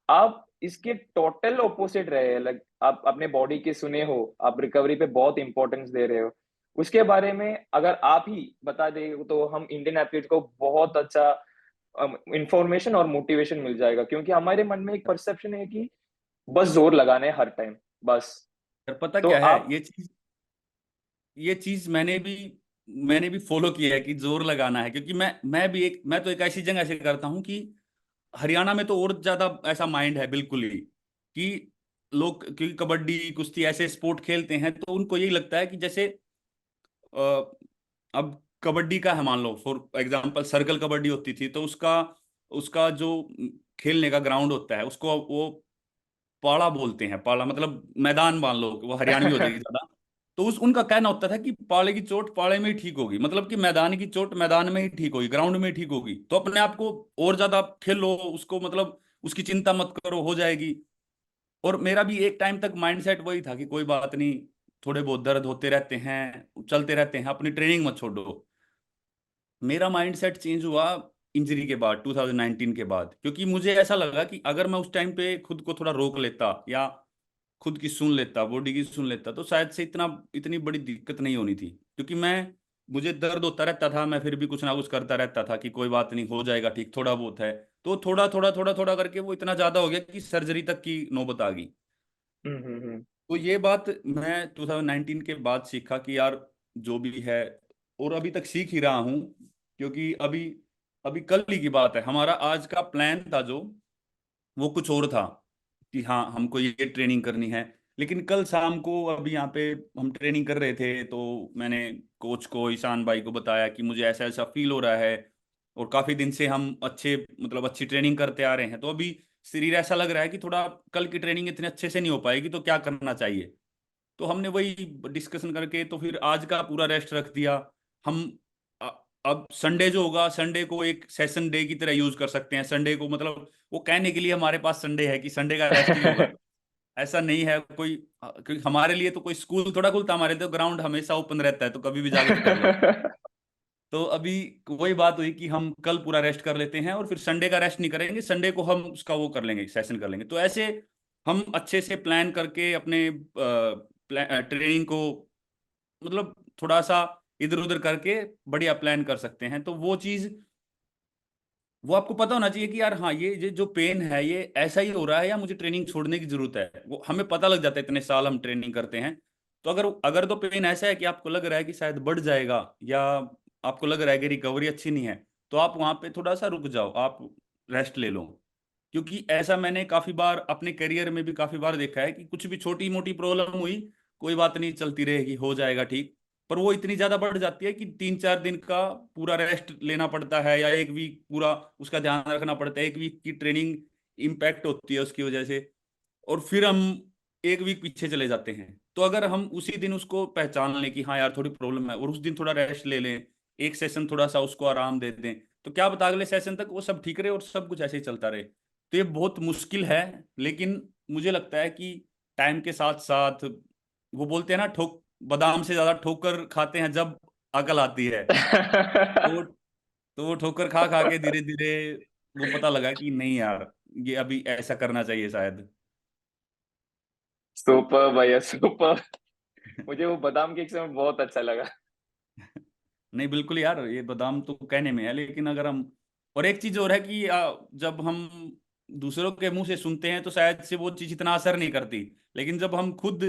आप इसके टोटल ऑपोजिट रहे हैं, लाइक आप अपने बॉडी के सुने हो, आप रिकवरी पे बहुत इंपॉर्टेंस दे रहे हो। उसके बारे में अगर आप ही बता दें तो हम इंडियन एथलीट को बहुत अच्छा इंफॉर्मेशन और मोटिवेशन मिल जाएगा, क्योंकि हमारे मन में एक परसेप्शन है कि बस जोर लगाना है हर टाइम, बस। पर पता तो क्या है, आप ये चीज मैंने भी फॉलो किया है कि जोर लगाना है, क्योंकि मैं तो एक ऐसी जगह से करता हूँ कि हरियाणा में तो और ज्यादा ऐसा माइंड है बिल्कुल ही, कि लोग क्योंकि कबड्डी कुश्ती ऐसे स्पोर्ट खेलते हैं, तो उनको यही लगता है कि जैसे अ, अब कबड्डी का है, मान लो फॉर एग्जांपल सर्कल कबड्डी होती थी, तो उसका उसका जो खेलने का ग्राउंड होता है उसको वो पाड़ा बोलते हैं। पाड़ा मतलब मैदान, मान लो वो हरियाणवी हो जाएगी ज्यादा। तो उस उनका कहना होता था कि पाले की चोट पाले में ही ठीक होगी, मतलब कि मैदान की चोट मैदान में ही ठीक होगी, ग्राउंड में ही ठीक होगी। तो अपने आप को और ज्यादा खेलो उसको, मतलब उसकी चिंता मत करो, हो जाएगी। और मेरा भी एक टाइम तक माइंडसेट वही था कि कोई बात नहीं, थोड़े बहुत दर्द होते रहते हैं, चलते रहते हैं, अपनी ट्रेनिंग मत छोड़ो। मेरा माइंडसेट चेंज हुआ इंजरी के बाद, 2019 के बाद, क्योंकि मुझे ऐसा लगा कि अगर मैं उस टाइम पे खुद को थोड़ा रोक लेता या खुद की सुन लेता, बॉडी की सुन लेता, तो शायद से इतनी बड़ी दिक्कत नहीं होनी थी। क्योंकि मुझे दर्द होता रहता था, मैं फिर भी कुछ ना कुछ करता रहता था कि कोई बात नहीं, हो जाएगा ठीक, थोड़ा बहुत है। तो थोड़ा थोड़ा थोड़ा थोड़ा करके वो इतना ज्यादा हो गया कि सर्जरी तक की नौबत आ गई। हुँ। तो ये बात मैं 2019 के बाद सीखा कि यार जो भी है, और अभी तक सीख ही रहा हूँ। क्योंकि अभी अभी कल ही की बात है, हमारा आज का प्लान था जो, वो कुछ और था कि हाँ हमको ये ट्रेनिंग करनी है। लेकिन कल शाम को अभी यहाँ पे हम ट्रेनिंग कर रहे थे, तो मैंने कोच को, ईशान भाई को बताया कि मुझे ऐसा ऐसा फील हो रहा है, और काफी दिन से हम अच्छी ट्रेनिंग करते आ रहे हैं, तो अभी शरीर ऐसा लग रहा है कि थोड़ा कल की ट्रेनिंग इतने अच्छे से नहीं हो पाएगी, तो क्या करना चाहिए। तो हमने वही डिस्कशन करके तो फिर आज का पूरा रेस्ट रख दिया। हम अ- अब संडे जो होगा, संडे को एक सेशन डे की तरह यूज कर सकते हैं। संडे को मतलब वो कहने के लिए हमारे पास संडे है कि संडे का रेस्ट ही होगा, ऐसा नहीं है कोई। क्योंकि हमारे लिए तो कोई स्कूल थोड़ा खुलता, हमारे लिए तो ग्राउंड हमेशा ओपन रहता है, तो कभी भी जाके कर लो। तो अभी वही बात हुई कि हम कल पूरा रेस्ट कर लेते हैं, और फिर संडे का रेस्ट नहीं करेंगे, संडे को हम उसका वो कर लेंगे, सेशन कर लेंगे। तो ऐसे हम अच्छे से प्लान करके अपने ट्रेनिंग को, मतलब थोड़ा सा इधर उधर करके बढ़िया प्लान कर सकते हैं। तो वो चीज, वो आपको पता होना चाहिए कि यार हाँ ये जो पेन है ये ऐसा ही हो रहा है, या मुझे ट्रेनिंग छोड़ने की जरूरत है। वो हमें पता लग जाता है, इतने साल हम ट्रेनिंग करते हैं। तो अगर अगर तो पेन ऐसा है कि आपको लग रहा है कि शायद बढ़ जाएगा, या आपको लग रहा है कि रिकवरी अच्छी नहीं है, तो आप वहां पे थोड़ा सा रुक जाओ, आप रेस्ट ले लो। क्योंकि ऐसा मैंने काफी बार अपने करियर में भी काफी बार देखा है कि कुछ भी छोटी मोटी प्रॉब्लम हुई, कोई बात नहीं, चलती रहेगी, हो जाएगा ठीक। पर वो इतनी ज्यादा बढ़ जाती है कि 3-4 दिन का पूरा रेस्ट लेना पड़ता है, या एक वीक पूरा उसका ध्यान रखना पड़ता है, एक वीक की ट्रेनिंग इम्पैक्ट होती है उसकी वजह से। और फिर हम एक वीक पीछे चले जाते हैं। तो अगर हम उसी दिन उसको पहचान लें कि हाँ यार थोड़ी प्रॉब्लम है, और उस दिन थोड़ा रेस्ट ले लें, एक सेशन थोड़ा सा उसको आराम दे दें, तो क्या पता अगले सेशन तक वो सब ठीक रहे और सब कुछ ऐसे ही चलता रहे। तो ये बहुत मुश्किल है, लेकिन मुझे लगता है कि टाइम के साथ साथ, वो बोलते हैं ना, ठोक बादाम से ज्यादा ठोकर खाते हैं जब अकल आती है। तो तो वो ठोकर खा खा के धीरे धीरे वो पता लगा कि नहीं यार, ये अभी ऐसा करना चाहिए शायद। सुपर भैया सुपर। मुझे वो बादाम केक से बहुत अच्छा लगा। नहीं बिल्कुल यार, ये बादाम तो कहने में है, लेकिन अगर हम, और एक चीज और है कि जब हम दूसरों के मुंह से सुनते हैं तो शायद से वो चीज इतना असर नहीं करती, लेकिन जब हम खुद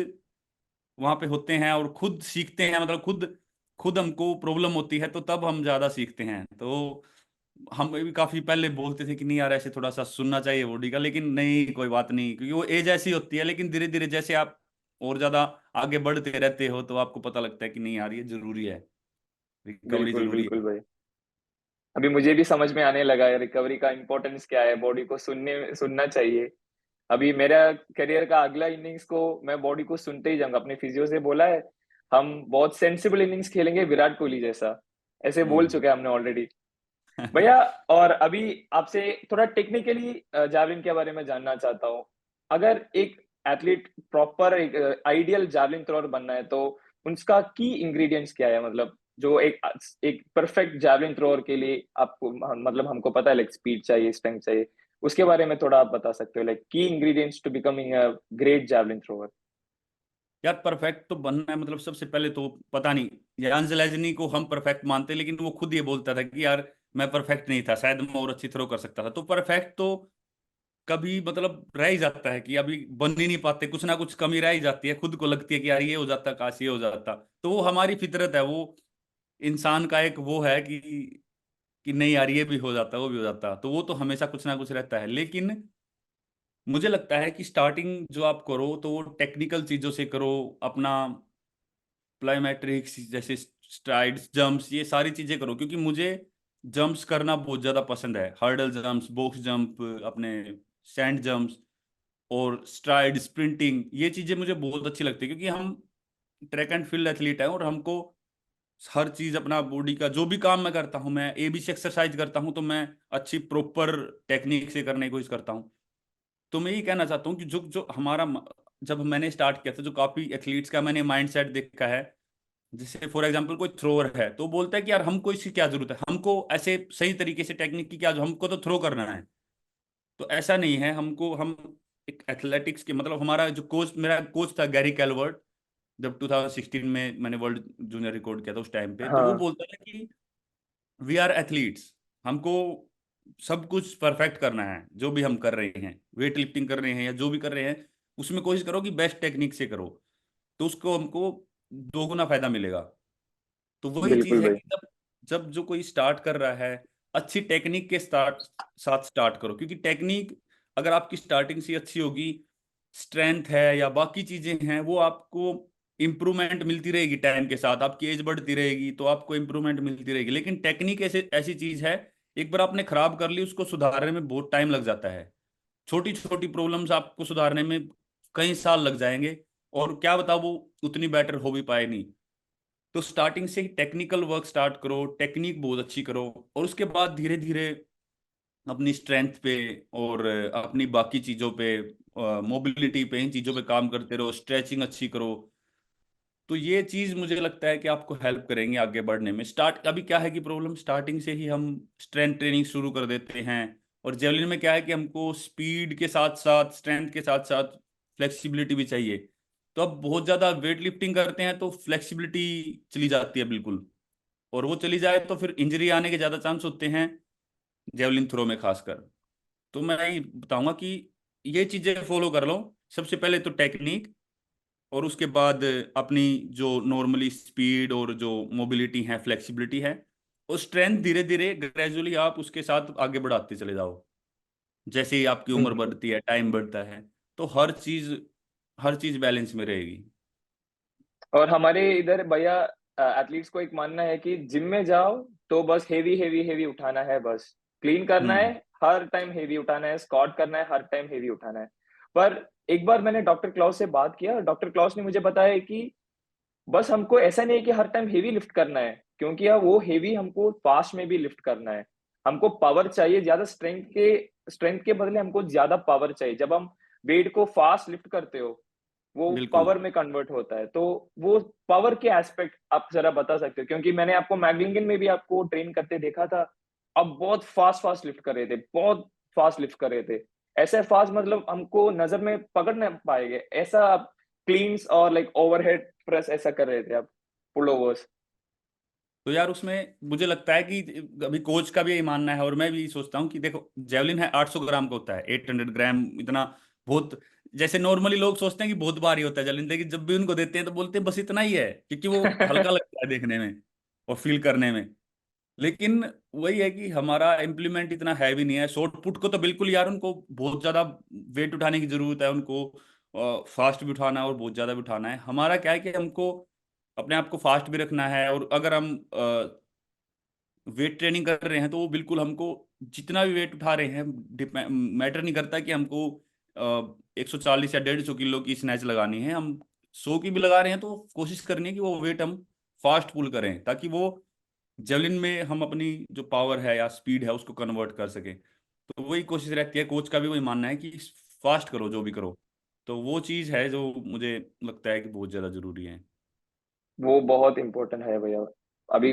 वहां पे होते हैं और खुद सीखते हैं, मतलब खुद खुद हमको प्रॉब्लम होती है, तो तब हम ज्यादा सीखते हैं। तो हम भी काफी पहले बोलते थे कि नहीं यार, ऐसे थोड़ा सा सुनना चाहिए बॉडी का, लेकिन नहीं कोई बात नहीं, क्योंकि वो एज ऐसी होती है। लेकिन धीरे धीरे जैसे आप और ज्यादा आगे बढ़ते रहते हो, तो आपको पता लगता है कि नहीं यार, ये जरूरी है, रिकवरी बिल्कुल जरूरी बिल्कुल है। भाई। अभी मुझे भी समझ में आने लगा है रिकवरी का इम्पोर्टेंस क्या है, बॉडी को सुनना चाहिए। अभी मेरा करियर का अगला इनिंग्स को मैं बॉडी को सुनते ही जाऊंगा। अपने फिजियो से बोला है हम बहुत सेंसिबल इनिंग्स खेलेंगे विराट कोहली जैसा, ऐसे बोल हम्म। चुके हैं हमने ऑलरेडी भैया। और अभी आपसे थोड़ा टेक्निकली जावलिन के बारे में जानना चाहता हूँ। अगर एक एथलीट प्रॉपर एक आइडियल जावलिन थ्रोअर बनना है तो उसका की इंग्रेडिएंट्स क्या है, मतलब जो एक एक परफेक्ट जावलिन थ्रोअर के लिए आपको मतलब हमको पता है लाइक स्पीड चाहिए, स्ट्रेंथ चाहिए, उसके बारे में थोड़ा आप बता सकते हो लाइक की ingredients to becoming a great javelin thrower. यार परफेक्ट तो बनना है, मतलब सबसे पहले तो पता नहीं, यान ज़ेलेज़नी को हम परफेक्ट मानते, लेकिन वो खुद ये बोलता था कि यार मैं परफेक्ट नहीं था, शायद मैं और अच्छी थ्रो कर सकता था। तो परफेक्ट तो कभी मतलब रह ही जाता है कि अभी बन ही नहीं पाते, कुछ ना कुछ कमी रह ही जाती है, खुद को लगती है कि यार ये हो जाता, काश ये हो जाता। तो वो हमारी फितरत है, वो इंसान का एक वो है कि नहीं यार, ये भी हो जाता, वो भी हो जाता। तो वो तो हमेशा कुछ ना कुछ रहता है। लेकिन मुझे लगता है कि स्टार्टिंग जो आप करो तो वो टेक्निकल चीज़ों से करो, अपना प्लायोमेट्रिक्स जैसे स्ट्राइड्स, जंप्स, ये सारी चीजें करो, क्योंकि मुझे जंप्स करना बहुत ज्यादा पसंद है। हर्डल जंप्स, बॉक्स जंप, अपने सैंड जंप्स, और स्ट्राइड, स्प्रिंटिंग, ये चीजें मुझे बहुत अच्छी लगती है, क्योंकि हम ट्रैक एंड फील्ड एथलीट हैं, और हमको हर चीज अपना बॉडी का जो भी काम मैं करता हूँ, मैं एबीसी एक्सरसाइज करता हूँ, तो मैं अच्छी प्रॉपर टेक्निक से करने की कोशिश करता हूँ। तो मैं ये कहना चाहता हूँ कि जो जो हमारा जब मैंने स्टार्ट किया था, जो काफी एथलीट्स का मैंने माइंड सेट देखा है, जैसे फॉर एग्जांपल कोई थ्रोअर है तो बोलता है कि यार हमको इसकी क्या जरूरत है, हमको ऐसे सही तरीके से टेक्निक की क्या, जो हमको तो थ्रो करना है। तो ऐसा नहीं है, हमको हम एक एथलेटिक्स के, मतलब हमारा जो कोच, मेरा कोच था गैरी कैलवर्ट, जब 2016 में मैंने वर्ल्ड जूनियर रिकॉर्ड किया था उस टाइम पे, तो वो हाँ बोलता था कि वी आर एथलीट्स, हमको सब कुछ परफेक्ट करना है, जो भी हम कर रहे हैं, वेट लिफ्टिंग कर रहे हैं या जो भी कर रहे हैं, उसमें कोशिश करो कि बेस्ट टेक्निक से करो, तो उसको हमको दोगुना फायदा मिलेगा। तो वही चीज बिल्कुल है भाई। कि जब जब जो कोई स्टार्ट कर रहा है, अच्छी टेक्निक के साथ स्टार्ट करो, क्योंकि टेक्निक अगर आपकी स्टार्टिंग से अच्छी होगी, स्ट्रेंथ है या बाकी चीजें हैं, वो आपको इम्प्रूवमेंट मिलती रहेगी टाइम के साथ, आपकी एज बढ़ती रहेगी तो आपको इम्प्रूवमेंट मिलती रहेगी। लेकिन टेक्निक ऐसे ऐसी चीज है, एक बार आपने खराब कर ली, उसको सुधारने में बहुत टाइम लग जाता है। छोटी छोटी प्रॉब्लम्स आपको सुधारने में कई साल लग जाएंगे, और क्या बताओ वो उतनी बेटर हो भी पाए नहीं। तो स्टार्टिंग से ही टेक्निकल वर्क स्टार्ट करो, टेक्निक बहुत अच्छी करो, और उसके बाद धीरे धीरे अपनी स्ट्रेंथ पे और अपनी बाकी चीज़ों पे, मोबिलिटी पे, इन चीज़ों पे काम करते रहो, स्ट्रेचिंग अच्छी करो। तो ये चीज़ मुझे लगता है कि आपको हेल्प करेंगे आगे बढ़ने में। स्टार्ट अभी क्या है कि प्रॉब्लम, स्टार्टिंग से ही हम स्ट्रेंथ ट्रेनिंग शुरू कर देते हैं, और जेवलिन में क्या है कि हमको स्पीड के साथ साथ, स्ट्रेंथ के साथ साथ फ्लेक्सिबिलिटी भी चाहिए। तो अब बहुत ज़्यादा वेट लिफ्टिंग करते हैं तो फ्लेक्सिबिलिटी चली जाती है बिल्कुल, और वो चली जाए तो फिर इंजरी आने के ज़्यादा चांस होते हैं, जेवलिन थ्रो में खासकर। तो मैं ये बताऊंगा कि ये चीज़ें फॉलो कर लो, सबसे पहले तो टेक्निक, और उसके बाद अपनी जो नॉर्मली स्पीड और जो मोबिलिटी है, फ्लेक्सिबिलिटी है, और स्ट्रेंथ धीरे धीरे ग्रेजुअली आप उसके साथ आगे बढ़ाते चले जाओ, जैसे ही आपकी उम्र हम्म। बढ़ती है, टाइम बढ़ता है, तो हर चीज बैलेंस में रहेगी। और हमारे इधर भैया एथलीट्स को एक मानना है कि जिम में जाओ तो बस हेवी हेवी हेवी उठाना है, बस क्लीन करना है, हम्म। हर टाइम हेवी उठाना है, स्क्वाट करना है, हर टाइम हेवी उठाना है। पर एक बार मैंने डॉक्टर क्लॉस से बात किया, डॉक्टर क्लॉस ने मुझे बताया कि बस हमको ऐसा नहीं है कि हर टाइम हेवी लिफ्ट करना है, क्योंकि यार वो हेवी हमको फास्ट में भी लिफ्ट करना है। हमको पावर चाहिए, ज्यादा स्ट्रेंथ के बदले हमको ज्यादा पावर चाहिए। जब हम वेट को फास्ट लिफ्ट करते हो, वो बिल्कुल। पावर में कन्वर्ट होता है। तो वो पावर के एस्पेक्ट आप जरा बता सकते हो? क्योंकि मैंने आपको मैगलिंगन में भी आपको ट्रेन करते देखा था। आप बहुत फास्ट लिफ्ट कर रहे थे, बहुत फास्ट लिफ्ट कर रहे थे। ऐसे फास्ट मतलब हमको नजर में पकड़ नहीं पाएंगे, ऐसा आप क्लीन्स और लाइक ओवरहेड प्रेस ऐसा कर रहे थे आप, पुल ओवर्स। तो यार उसमें मुझे लगता है कि अभी कोच का भी यही मानना है और मैं भी सोचता हूँ कि देखो जेवलिन है 800 ग्राम का होता है, 800 ग्राम इतना बहुत, जैसे नॉर्मली लोग सोचते हैं कि बहुत भारी होता है जेवलिन, लेकिन जब भी उनको देते हैं तो बोलते हैं बस इतना ही है, क्योंकि वो हल्का लगता है देखने में और फील करने में। लेकिन वही है कि हमारा इम्प्लीमेंट इतना हैवी नहीं है। शॉर्ट पुट को तो बिल्कुल यार उनको बहुत ज्यादा वेट उठाने की जरूरत है, उनको फास्ट भी उठाना है और बहुत ज्यादा भी उठाना है। हमारा क्या है कि हमको अपने आप को फास्ट भी रखना है, और अगर हम वेट ट्रेनिंग कर रहे हैं तो वो बिल्कुल हमको जितना भी वेट उठा रहे हैं मैटर नहीं करता कि हमको 140 या 150 किलो की स्नैच लगानी है। हम 100 की भी लगा रहे हैं तो कोशिश करनी है कि वो वेट हम फास्ट पुल करें, ताकि वो जेवलिन में हम अपनी जो पावर है या स्पीड है उसको कन्वर्ट कर सकें। तो वही कोशिश रहती है, कोच का भी वही मानना है कि फास्ट करो जो भी करो। तो वो चीज़ है जो मुझे लगता है कि बहुत ज़्यादा जरूरी है। वो बहुत इंपॉर्टेंट है भैया। अभी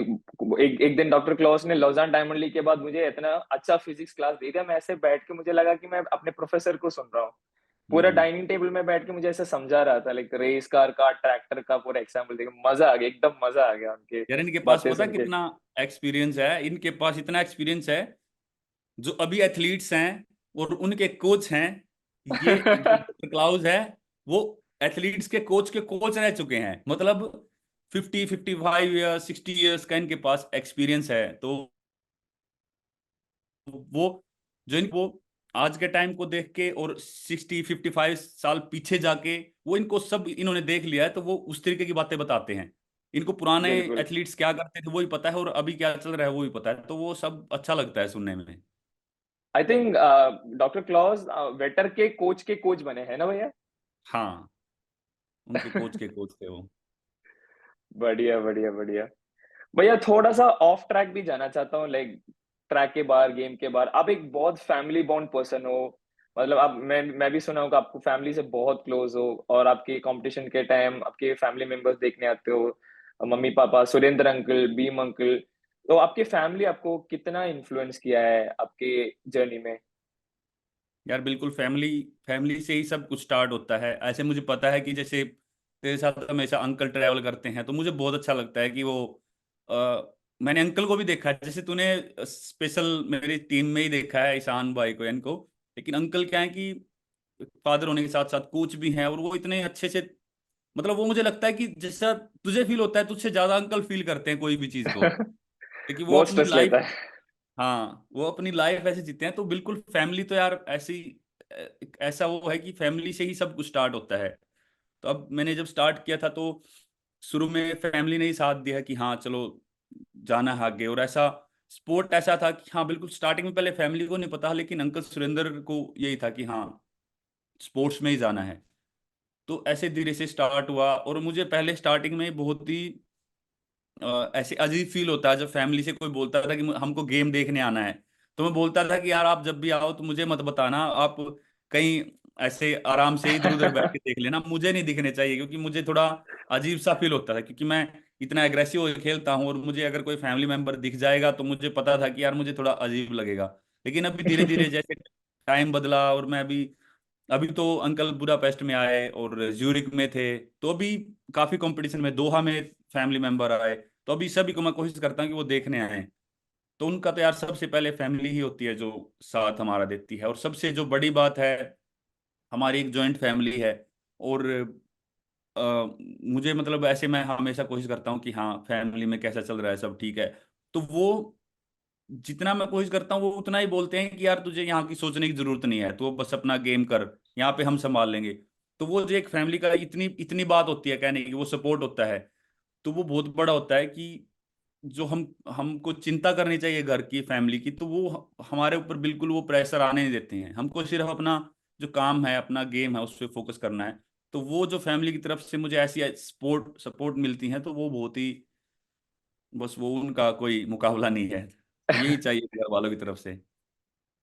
एक एक दिन डॉक्टर क्लॉस ने लॉज़ान डायमंड लीग के बाद मुझे इतना अच्छा फिजिक्स क्लास दे दिया, मैं ऐसे बैठ के मुझे लगा कि मैं अपने प्रोफेसर को सुन रहा हूँ। पूरा हम्म। डाइनिंग टेबल में बैठ के मुझे ऐसे समझा रहा था, लाइक रेस कार का, ट्रैक्टर का पूरा एग्जाम्पल देके मजा आ गया, एकदम मजा आ गया उनके यार इनके पास बातें पता है सुन के। कितना एक्सपीरियंस है, इनके पास इतना एक्सपीरियंस है, जो अभी एथलीट्स हैं और उनके कोच हैं, ये जो डॉक्टर क्लाउस है वो एथलीट्स के कोच रह चुके हैं। मतलब 50 55 ईयर्स 60 ईयर्स का इनके पास एक्सपीरियंस है। तो वो जो इनको आज के टाइम को देख के और 60 55 साल पीछे जाके वो इनको सब इन्होंने देख लिया है, तो वो उस तरीके की बातें बताते हैं। इनको पुराने बिल्कुल। एथलीट्स क्या करते थे वो ही पता है, और अभी क्या चल रहा है वो भी पता है, तो वो सब अच्छा लगता है सुनने में। I think doctor Klaus Vetter के कोच बने हैं ना भैया? हाँ, उनके कोच के कोच थे वो। बढ़िया बढ़िया बढ़िया। भैया थोड़ा सा ऑफ ट्रैक भी जाना चाहता हूँ, लाइक ट्रैक के बाहर, गेम के बाहर। आप एक बहुत फैमिली बॉन्ड पर्सन हो, मतलब आप, मैं भी सुना हूँ कि आपको फैमिली से बहुत क्लोज हो, और आपके कंपटीशन के टाइम आपके फैमिली मेंबर्स देखने आते हो, mummy papa, Surendra uncle, beam uncle. तो आपके फैमिली आपको कितना इन्फ्लुएंस किया है आपके जर्नी में? यार बिल्कुल, फैमिली फैमिली से ही सब कुछ स्टार्ट होता है। ऐसे मुझे पता है कि जैसे तेरे साथ हमेशा अंकल ट्रैवल करते हैं, तो मुझे बहुत अच्छा लगता है कि वो मैंने अंकल को भी देखा है, जैसे तूने स्पेशल मेरी टीम में ही देखा है ईशान भाई को, इनको। लेकिन अंकल क्या है कि फादर होने के साथ साथ कोच भी हैं, और वो इतने अच्छे से, मतलब वो मुझे लगता है कि जैसा तुझे फील होता है तुझसे ज्यादा अंकल फील करते हैं कोई भी चीज को, क्योंकि वो बहुत अपनी स्ट्रेस लाइफ, लेता है। हाँ वो अपनी लाइफ ऐसे जीते हैं। तो बिल्कुल फैमिली तो यार ऐसी, ऐसा वो है कि फैमिली से ही सब कुछ स्टार्ट होता है। तो अब मैंने जब स्टार्ट किया था तो शुरू में फैमिली ने ही साथ दिया कि हाँ चलो जाना है आगे, और ऐसा स्पोर्ट ऐसा था कि हाँ बिल्कुल स्टार्टिंग में पहले फैमिली को नहीं पता, लेकिन अंकल सुरेंद्र को यही था कि हाँ स्पोर्ट्स में ही जाना है। तो ऐसे धीरे से स्टार्ट हुआ, और मुझे पहले स्टार्टिंग में बहुत ही ऐसे अजीब फील होता है जब फैमिली से कोई बोलता था कि हमको गेम देखने आना है। तो मैं बोलता था कि यार आप जब भी आओ तो मुझे मत बताना, आप कहीं ऐसे आराम से इधर उधर बैठ के देख लेना, मुझे नहीं दिखने चाहिए, क्योंकि मुझे थोड़ा अजीब सा फील होता था, क्योंकि मैं इतना एग्रेसिव होकर खेलता हूँ, और मुझे अगर कोई फैमिली मेंबर दिख जाएगा तो मुझे पता था कि यार मुझे थोड़ा अजीब लगेगा। लेकिन अभी धीरे धीरे जैसे टाइम बदला, और मैं अभी अभी तो अंकल बुडापेस्ट में आए और ज्यूरिक में थे, तो अभी काफी कंपटीशन में दोहा में फैमिली मेंबर आए, तो अभी सभी को मैं कोशिश करता हूँ कि वो देखने आए। तो उनका तो यार सबसे पहले फैमिली ही होती है जो साथ हमारा देती है, और सबसे जो बड़ी बात है हमारी एक जॉइंट फैमिली है। और मुझे मतलब ऐसे मैं हमेशा कोशिश करता हूँ कि हाँ फैमिली में कैसा चल रहा है, सब ठीक है। तो वो जितना मैं कोशिश करता हूँ वो उतना ही बोलते हैं कि यार तुझे यहाँ की सोचने की जरूरत नहीं है, तो बस अपना गेम कर, यहाँ पे हम संभाल लेंगे। तो वो जो एक फैमिली का इतनी इतनी बात होती है कहने की, वो सपोर्ट होता है, तो वो बहुत बड़ा होता है कि जो हमको चिंता करनी चाहिए घर की फैमिली की, तो वो हमारे ऊपर बिल्कुल वो प्रेशर आने नहीं देते हैं। हमको सिर्फ अपना जो काम है अपना गेम है उस पर फोकस करना है। तो वो जो फैमिली की तरफ से मुझे ऐसी सपोर्ट सपोर्ट मिलती है, तो वो बहुत ही बस वो उनका कोई मुकाबला नहीं है, तो यही चाहिए घर वालों की तरफ से।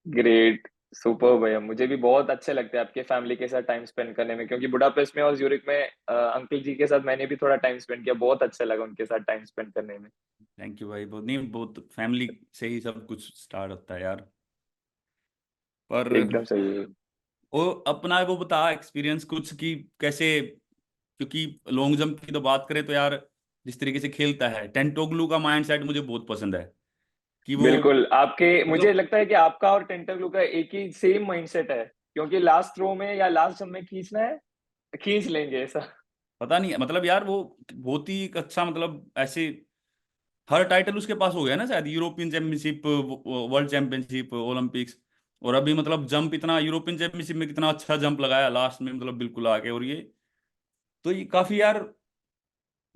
ग्रेट, सुपर भैया। मुझे भी बहुत अच्छे लगते हैं आपके फैमिली के साथ टाइम स्पेंड करने में, क्योंकि बुडापेस्ट में और ज्यूरिक में अंकल जी के साथ मैंने भी थोड़ा टाइम स्पेंड किया, बहुत अच्छा लगा उनके साथ टाइम स्पेंड करने में। थैंक यू भाई, बहुत नहीं, बहुत फैमिली से ही सब कुछ स्टार्ट होता है यार। पर एकदम सही है। वो अपना वो बता एक्सपीरियंस कुछ कि कैसे, क्योंकि लॉन्ग जंप की तो बात करें तो यार, जिस तरीके से खेलता है टेंटोग्लू का माइंडसेट मुझे बहुत पसंद है कि वो बिल्कुल, आपके मुझे मतलब लगता है कि आपका और टेंटग्लू का एक ही सेम माइंडसेट है, क्योंकि लास्ट थ्रो में या लास्ट जंप में खींचना है, खींच लेंगे ऐसा। पता नहीं मतलब यार वो बहुत ही एक अच्छा मतलब ऐसे हर टाइटल उसके पास हो गया ना शायद, European championship, world championship, Olympics. और अभी मतलब जंप इतना यूरोपियन चैंपियनशिप में कितना अच्छा जंप लगाया लास्ट में, मतलब बिल्कुल आगे। और ये तो ये काफी यार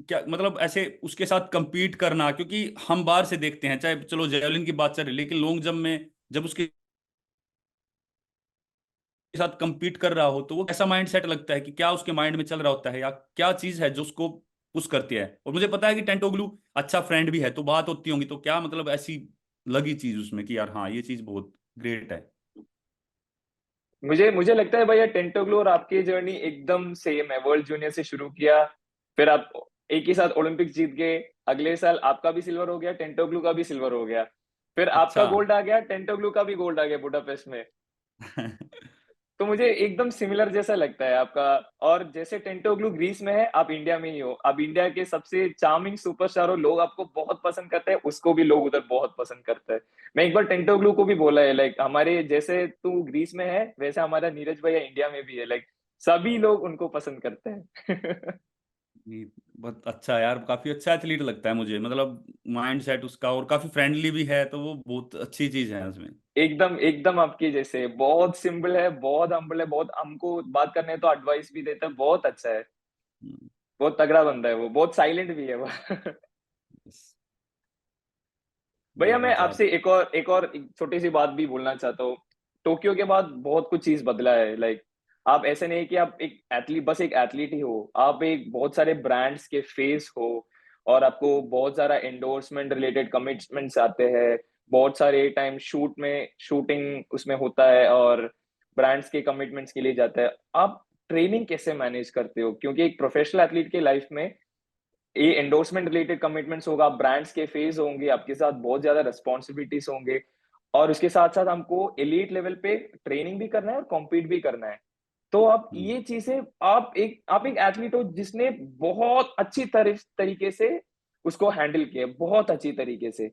क्या मतलब ऐसे उसके साथ compete करना, क्योंकि हम बाहर से देखते हैं, चाहे चलो जेवलिन की बात चल रही है, लेकिन लॉन्ग जंप में जब उसके साथ compete कर रहा हो तो वो कैसा माइंड सेट लगता है कि क्या उसके माइंड में चल रहा होता है, या क्या चीज है जो उसको पुश करती है। और मुझे पता है कि टेंटोग्लू अच्छा फ्रेंड भी है, तो बात होती होंगी, तो क्या मतलब ऐसी लगी चीज उसमें कि यार हाँ ये चीज बहुत ग्रेट है। मुझे मुझे लगता है भैया टेंटोग्लू और आपकी जर्नी एकदम सेम है। वर्ल्ड जूनियर से शुरू किया, फिर आप एक ही साथ ओलंपिक्स जीत गए, अगले साल आपका भी सिल्वर हो गया, टेंटोग्लू का भी सिल्वर हो गया, फिर आपका अच्छा। गोल्ड आ गया, टेंटोग्लू का भी गोल्ड आ गया बुडापेस्ट में। तो मुझे एकदम सिमिलर जैसा लगता है आपका। और जैसे टेंटोग्लू ग्रीस में है, आप इंडिया में ही हो, आप इंडिया के सबसे चार्मिंग सुपरस्टार हो, लोग आपको बहुत पसंद करते हैं, उसको भी लोग उधर बहुत पसंद करते हैं। मैं एक बार टेंटोग्लू को भी बोला है, लाइक हमारे जैसे तू ग्रीस में है वैसे हमारा नीरज भैया इंडिया में भी है, लाइक सभी लोग उनको पसंद करते हैं। नहीं, बहुत अच्छा यार, काफी अच्छा एथलीट लगता है मुझे, मतलब माइंड सेट उसका, और काफी फ्रेंडली भी है, तो वो बहुत अच्छी चीज है उसमें। एकदम एकदम आपकी जैसे, बहुत सिंपल है, बहुत हम्बल है, बहुत हमको बात करने तो एडवाइस भी देता है, बहुत अच्छा है। हम्म, बहुत तगड़ा बंदा है वो, बहुत साइलेंट भी है वो। बस भैया बोलना मैं चाहता। आपसे एक छोटी सी बात भी बोलना चाहता हूँ। टोक्यो के बाद बहुत कुछ चीज बदला है, लाइक आप ऐसे नहीं कि आप एक एथलीट, बस एक एथलीट ही हो, आप एक बहुत सारे ब्रांड्स के फेस हो, और आपको बहुत सारा एंडोर्समेंट रिलेटेड कमिटमेंट्स आते हैं। बहुत सारे टाइम शूटिंग उसमें होता है, और ब्रांड्स के कमिटमेंट्स के लिए जाता है। आप ट्रेनिंग कैसे मैनेज करते हो, क्योंकि एक प्रोफेशनल एथलीट के लाइफ में ये एंडोर्समेंट रिलेटेड कमिटमेंट्स होगा, ब्रांड्स के फेज होंगे, आपके साथ बहुत ज्यादा रिस्पॉन्सिबिलिटीज होंगे, और उसके साथ साथ हमको एलीट लेवल पे ट्रेनिंग भी करना है और कॉम्पीट भी करना है। तो आप हम्म। ये चीजें, आप एक एथलीट हो जिसने बहुत अच्छी तरीके से उसको हैंडल किया, बहुत अच्छी तरीके से।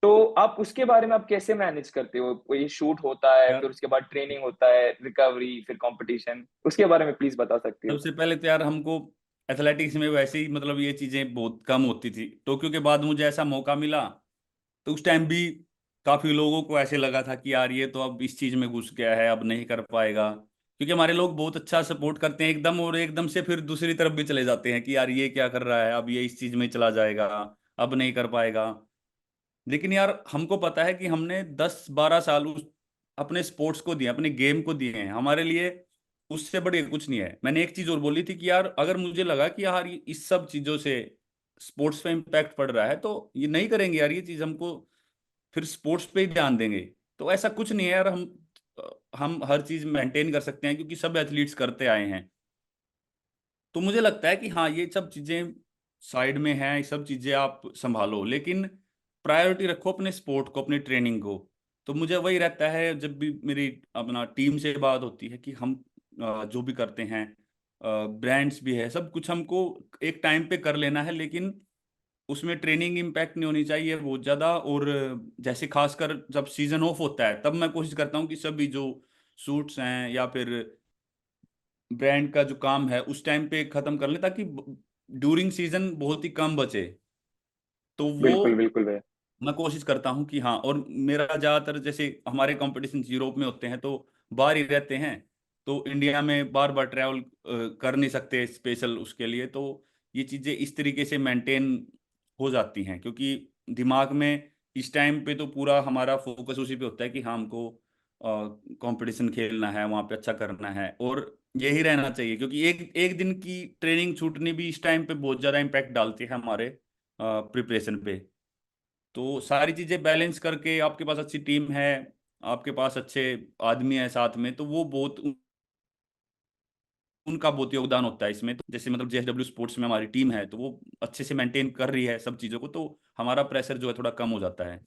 तो आप उसके बारे में आप कैसे मैनेज करते हो? कोई शूट होता है, यार फिर उसके बाद ट्रेनिंग होता है, रिकवरी, फिर कंपटीशन, उसके बारे में प्लीज बता सकते हो? सबसे पहले तो यार हमको एथलेटिक्स में वैसे ही मतलब ये चीजें बहुत कम होती थी। टोक्यो के बाद मुझे ऐसा मौका मिला, तो उस टाइम भी काफी लोगों को ऐसे लगा था कि यार ये तो अब इस चीज में घुस गया है, अब नहीं कर पाएगा। क्योंकि हमारे लोग बहुत अच्छा सपोर्ट करते हैं एकदम, और एकदम से फिर दूसरी तरफ भी चले जाते हैं कि यार ये क्या कर रहा है, अब ये इस चीज में चला जाएगा, अब नहीं कर पाएगा। लेकिन यार हमको पता है कि हमने 10-12 साल उस अपने स्पोर्ट्स को दिए, अपने गेम को दिए हैं, हमारे लिए उससे बड़ी कुछ नहीं है। मैंने एक चीज और बोली थी कि यार अगर मुझे लगा कि यार ये इस सब चीजों से स्पोर्ट्स पे इम्पैक्ट पड़ रहा है, तो ये नहीं करेंगे यार ये चीज, हमको फिर स्पोर्ट्स पे ही ध्यान देंगे। तो ऐसा कुछ नहीं है यार, हम हर चीज मेंटेन कर सकते हैं, क्योंकि सब एथलीट्स करते आए हैं। तो मुझे लगता है कि हाँ ये सब चीजें साइड में हैं, ये सब चीजें आप संभालो, लेकिन प्रायोरिटी रखो अपने स्पोर्ट को, अपनी ट्रेनिंग को। तो मुझे वही रहता है जब भी मेरी अपना टीम से बात होती है कि हम जो भी करते हैं, ब्रांड्स भी है, सब कुछ हमको एक टाइम पे कर लेना है, लेकिन उसमें ट्रेनिंग इम्पैक्ट नहीं होनी चाहिए बहुत ज़्यादा। और जैसे खासकर जब सीजन ऑफ होता है, तब मैं कोशिश करता हूँ कि सभी जो सूट्स हैं या फिर ब्रांड का जो काम है उस टाइम पे खत्म कर ले, ताकि ड्यूरिंग सीजन बहुत ही कम बचे। तो वो बिल्कुल बिल्कुल भैया। मैं कोशिश करता हूँ कि हाँ। और मेरा ज़्यादातर जैसे हमारे कंपटीशन यूरोप में होते हैं तो बाहर ही रहते हैं, तो इंडिया में बार बार ट्रैवल कर नहीं सकते स्पेशल उसके लिए। तो ये चीज़ें इस तरीके से मेंटेन हो जाती हैं, क्योंकि दिमाग में इस टाइम पे तो पूरा हमारा फोकस उसी पे होता है कि हाँ हमको कंपटीशन खेलना है, वहाँ पे अच्छा करना है, और यही रहना चाहिए। क्योंकि एक एक दिन की ट्रेनिंग छूटनी भी इस टाइम पे बहुत ज़्यादा इम्पैक्ट डालती है हमारे प्रिपरेशन पे। तो सारी चीजें बैलेंस करके आपके पास अच्छी टीम है, आपके पास अच्छे आदमी है साथ में, तो वो बहुत उनका बहुत योगदान होता है इसमें। तो जैसे मतलब जेएसडब्ल्यू स्पोर्ट्स में हमारी टीम है, तो वो अच्छे से मेंटेन कर रही है सब चीज़ों को, तो हमारा प्रेशर जो है थोड़ा कम हो जाता है।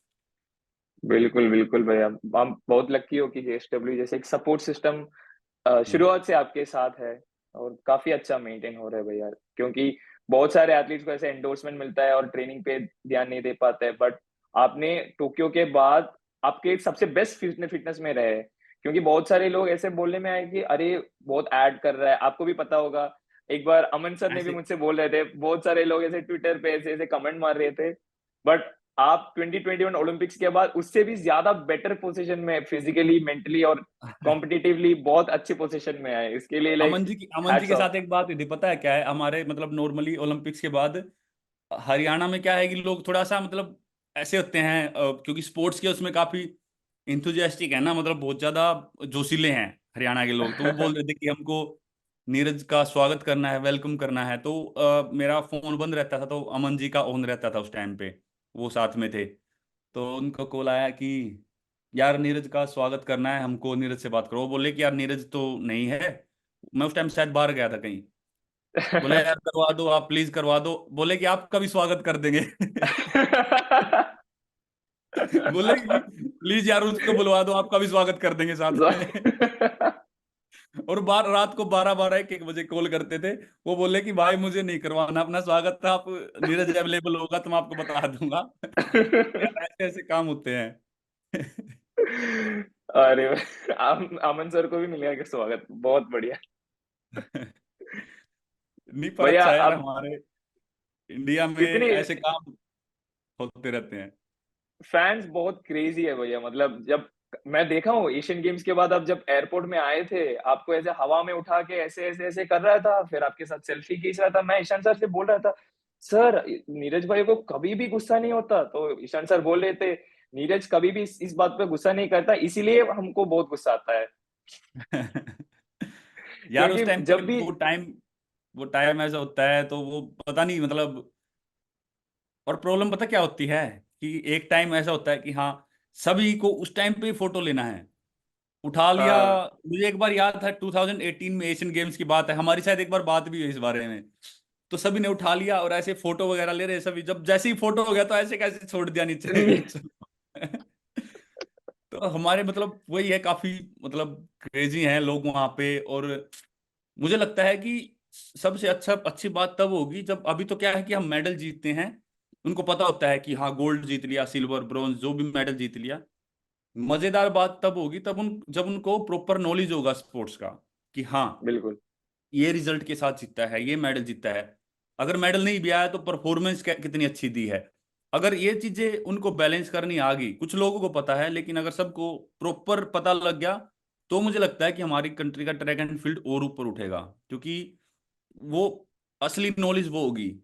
बिल्कुल बिल्कुल भैया, आप बहुत लकी हो कि जेएसडब्ल्यू जैसे एक सपोर्ट सिस्टम हम्म। शुरुआत से आपके साथ है, और काफी अच्छा मेंटेन हो रहा है भैया। क्योंकि बहुत सारे एथलीट्स को ऐसे एंडोर्समेंट मिलता है और ट्रेनिंग पे ध्यान नहीं दे पाते हैं, बट आपने टोक्यो के बाद आपके सबसे बेस्ट फिटनेस में रहे। क्योंकि बहुत सारे लोग ऐसे बोलने में आए कि अरे बहुत ऐड कर रहा है, आपको भी पता होगा। एक बार अमन सर ने भी ऐसे मुझसे बोल रहे थे, बहुत सारे लोग ऐसे ट्विटर पे ऐसे ऐसे कमेंट मार रहे थे, बट आप 2021 ओलंपिक्स के बाद उससे भी ज्यादा बेटर पोजीशन में फिजिकली, मेंटली और कॉम्पिटिटिवली बहुत अच्छे पोजीशन में आए, इसके लिए लाइक अमन जी हैट्स के ऑफ। साथ एक बात यदि पता है क्या है, हमारे मतलब नॉर्मली ओलंपिक्स के बाद हरियाणा में क्या है कि लोग थोड़ा सा मतलब ऐसे होते हैं, क्योंकि स्पोर्ट्स के उसमें काफी इंथुजियास्टिक है ना, मतलब बहुत ज्यादा जोशीले हैं हरियाणा के लोग। तो वो बोल रहे थे कि हमको नीरज का स्वागत करना है, वेलकम करना है। तो मेरा फोन बंद रहता था, तो अमन जी का ऑन रहता था उस टाइम पे, वो साथ में थे। तो उनको कॉल आया कि यार नीरज का स्वागत करना है हमको, नीरज से बात करो। वो बोले कि यार नीरज तो नहीं है, मैं उस टाइम शायद बाहर गया था कहीं। बोले यार करवा दो, आप प्लीज करवा दो। बोले कि आपका भी स्वागत कर देंगे। बोले कि प्लीज यार उसको बुलवा दो, आपका भी स्वागत कर देंगे साथ में। और बार रात को 12-12 1-1 बजे कॉल करते थे। वो बोले कि भाई मुझे नहीं करवाना अपना स्वागत था, आप नीरज अवेलेबल होगा तो मैं आपको बता दूंगा। यार ऐसे ऐसे काम होते हैं। अरे अमन सर को भी मिलेगा क्या स्वागत, बहुत बढ़िया। नहीं, पर भैया अच्छा है यार, अब हमारे इंडिया में इतनी ऐसे काम होते रहते हैं। फैंस बहुत क्रेजी है भैया, मतलब जब मैं देखा हूँ एशियन गेम्स के बाद, आप जब एयरपोर्ट में आए थे, आपको ऐसे हवा में उठा के ऐसे ऐसे ऐसे कर रहा था, फिर आपके साथ सेल्फी खींच रहा था। मैं ईशान सर से बोल रहा था, सर नीरज भाई को कभी भी गुस्सा नहीं होता। तो ईशान सर बोल रहे थे, नीरज कभी भी इस बात पे गुस्सा नहीं करता, इसीलिए हमको बहुत गुस्सा आता है। यार क्योंकि उस टाइम पे जब भी वो टाइम ऐसा होता है, तो वो पता नहीं मतलब। और प्रॉब्लम पता क्या होती है कि एक टाइम ऐसा होता है कि हाँ, सभी को उस टाइम पे फोटो लेना है, उठा लिया। हाँ मुझे एक बार याद था 2018 में एशियन गेम्स की बात है, हमारी शायद एक बार बात भी हुई इस बारे में। तो सभी ने उठा लिया और ऐसे फोटो वगैरह ले रहे सभी, जब जैसे ही फोटो हो गया तो ऐसे कैसे छोड़ दिया नीचे। तो हमारे मतलब वही है, काफी मतलब क्रेजी हैं लोग वहां पे। और मुझे लगता है कि सबसे अच्छी बात तब होगी जब, अभी तो क्या है कि हम मेडल जीतते हैं, उनको पता होता है कि हाँ गोल्ड जीत लिया, सिल्वर ब्रोंज जो भी मेडल जीत लिया। मजेदार बात तब होगी तब जब उनको प्रॉपर नॉलेज होगा स्पोर्ट्स का, कि हाँ बिल्कुल ये रिजल्ट के साथ जीता है, ये मेडल जीता है। अगर मेडल नहीं भी आया तो परफॉर्मेंस कितनी अच्छी दी है। अगर ये चीजें उनको बैलेंस करनी आ गई, कुछ लोगों को पता है, लेकिन अगर सबको प्रॉपर पता लग गया, तो मुझे लगता है कि हमारी कंट्री का ट्रैक एंड फील्ड और ऊपर उठेगा। क्योंकि वो असली नॉलेज वो होगी,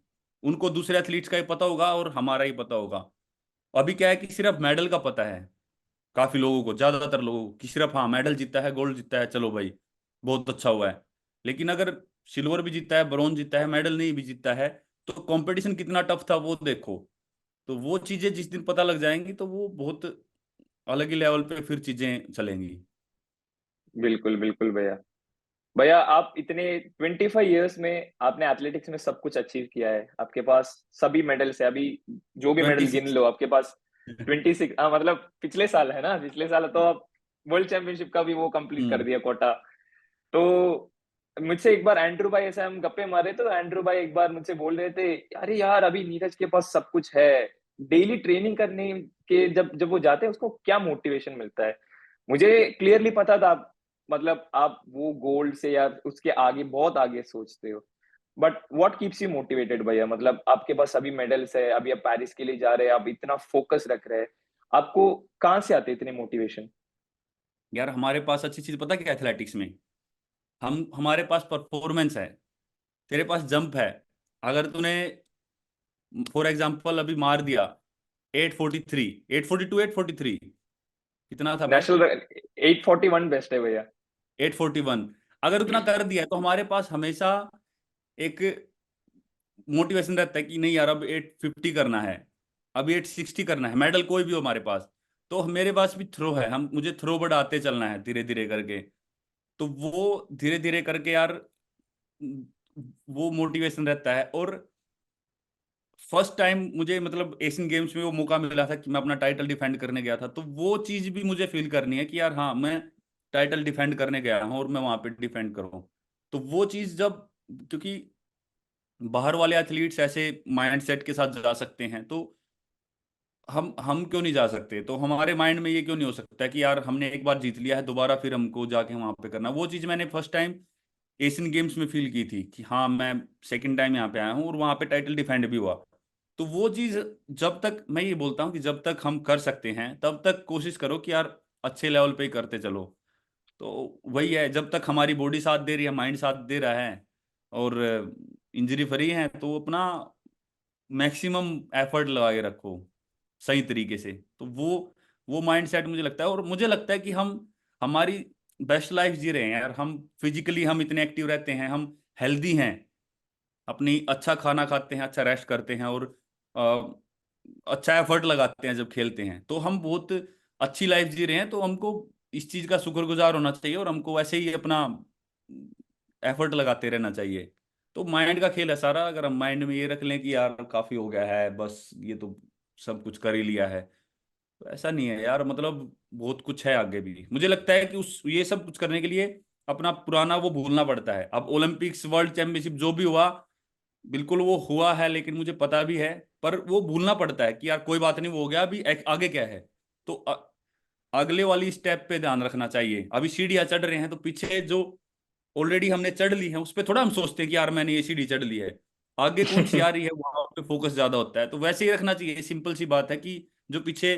उनको दूसरे एथलीट्स का ही पता होगा और हमारा ही पता होगा। अभी क्या है कि सिर्फ मेडल का पता है काफी लोगों को, ज्यादातर लोगों को, कि सिर्फ हाँ मेडल जीता है, गोल्ड जीता है, चलो भाई बहुत अच्छा हुआ है। लेकिन अगर सिल्वर भी जीता है, ब्रॉन्ज जीता है, मेडल नहीं भी जीता है, तो कंपटीशन कितना टफ था वो देखो। तो वो चीजें जिस दिन पता लग जाएंगी, तो वो बहुत अलग ही लेवल पे फिर चीजें चलेंगी। बिल्कुल बिल्कुल भैया। भैया आप इतने 25 इयर्स में आपने एथलेटिक्स में सब कुछ अचीव किया है, आपके पास सभी मेडल्स है अभी, जो भी मेडल ट्वेंटी गिन सिक्स लो आपके पास। 26, हाँ मतलब पिछले साल है ना, पिछले साल तो आप वर्ल्ड चैंपियनशिप का भी वो कंप्लीट कर हम्म। दिया कोटा। तो मुझसे एक बार एंड्रू भाई, ऐसे हम गप्पे मारे तो एंड्रू भाई एक बार मुझसे बोल रहे थे, अरे यार अभी नीरज के पास सब कुछ है, डेली ट्रेनिंग करने के जब जब वो जाते हैं उसको क्या मोटिवेशन मिलता है। मुझे क्लियरली पता था मतलब आप वो गोल्ड से या उसके आगे बहुत आगे सोचते हो, but what keeps you motivated भैया? मतलब आपके पास अभी मेडल्स है, अभी आप पेरिस के लिए जा रहे हैं, आप इतना फोकस रख रहे हैं, आपको कहाँ से आते इतने मोटिवेशन? यार हमारे पास अच्छी चीज पता क्या है एथलेटिक्स में, हम हमारे पास परफॉर्मेंस है, तेरे पास जंप है। अगर तूने फॉर एग्जांपल अभी मार दिया 843, 842, 843 कितना था भाई, नेशनल 841 बेस्ट है भैया। 841, अगर उतना कर दिया है, तो हमारे पास हमेशा एक मोटिवेशन रहता है कि नहीं यार अब 850 करना है, अब 860 करना है, मेडल कोई भी हो हमारे पास। तो मेरे पास भी थ्रो है, हम मुझे थ्रो बढ़ाते चलना है धीरे धीरे करके। तो वो धीरे धीरे करके यार वो मोटिवेशन रहता है। और फर्स्ट टाइम मुझे मतलब एशियन गेम्स में वो मौका मिला था कि मैं अपना टाइटल डिफेंड करने गया था, तो वो चीज भी मुझे फील करनी है कि यार हाँ मैं टाइटल डिफेंड करने गया हूँ और मैं वहां पे डिफेंड करूँ। तो वो चीज जब, क्योंकि बाहर वाले एथलीट्स ऐसे माइंडसेट के साथ जा सकते हैं, तो हम क्यों नहीं जा सकते? तो हमारे माइंड में ये क्यों नहीं हो सकता कि यार हमने एक बार जीत लिया है, दोबारा फिर हमको जाके वहां पे करना। वो चीज मैंने फर्स्ट टाइम एशियन गेम्स में फील की थी कि हाँ मैं सेकंड टाइम यहाँ पे आया हूँ और वहां पे टाइटल डिफेंड भी हुआ। तो वो चीज, जब तक मैं ये बोलता हूँ कि जब तक हम कर सकते हैं तब तक कोशिश करो कि यार अच्छे लेवल पे ही करते चलो। तो वही है, जब तक हमारी बॉडी साथ दे रही है, माइंड साथ दे रहा है और इंजरी फ्री है, तो अपना मैक्सिमम एफर्ट लगा के रखो सही तरीके से। तो वो माइंड सेट मुझे लगता है, और मुझे लगता है कि हम हमारी बेस्ट लाइफ जी रहे हैं यार। हम फिजिकली हम इतने एक्टिव रहते हैं, हम हेल्दी हैं, अपनी अच्छा खाना खाते हैं, अच्छा रेस्ट करते हैं, और अच्छा एफर्ट लगाते हैं जब खेलते हैं, तो हम बहुत अच्छी लाइफ जी रहे हैं। तो हमको इस चीज का शुक्रगुजार होना चाहिए और हमको वैसे ही अपना एफर्ट लगाते रहना चाहिए। तो माइंड का खेल है सारा। अगर हम माइंड में ये रख लें कि यार काफी हो गया है, बस ये तो सब कुछ कर ही लिया है, तो ऐसा नहीं है यार। मतलब बहुत कुछ है आगे भी। मुझे लगता है कि उस ये सब कुछ करने के लिए अपना पुराना वो भूलना पड़ता है। अब ओलंपिक्स, वर्ल्ड चैंपियनशिप जो भी हुआ, बिल्कुल वो हुआ है, लेकिन मुझे पता भी है, पर वो भूलना पड़ता है कि यार कोई बात नहीं, वो हो गया, अभी आगे क्या है। तो अगले वाली स्टेप पे ध्यान रखना चाहिए। अभी सीढ़ियां चढ़ रहे हैं, तो पीछे जो ऑलरेडी हमने चढ़ ली है उस पर थोड़ा हम सोचते हैं कि यार मैंने ये सीढ़ी चढ़ ली है, आगे कौन सी आ रही है, वहां पे फोकस ज्यादा होता है। तो वैसे ही रखना चाहिए। सिंपल सी बात है कि जो पीछे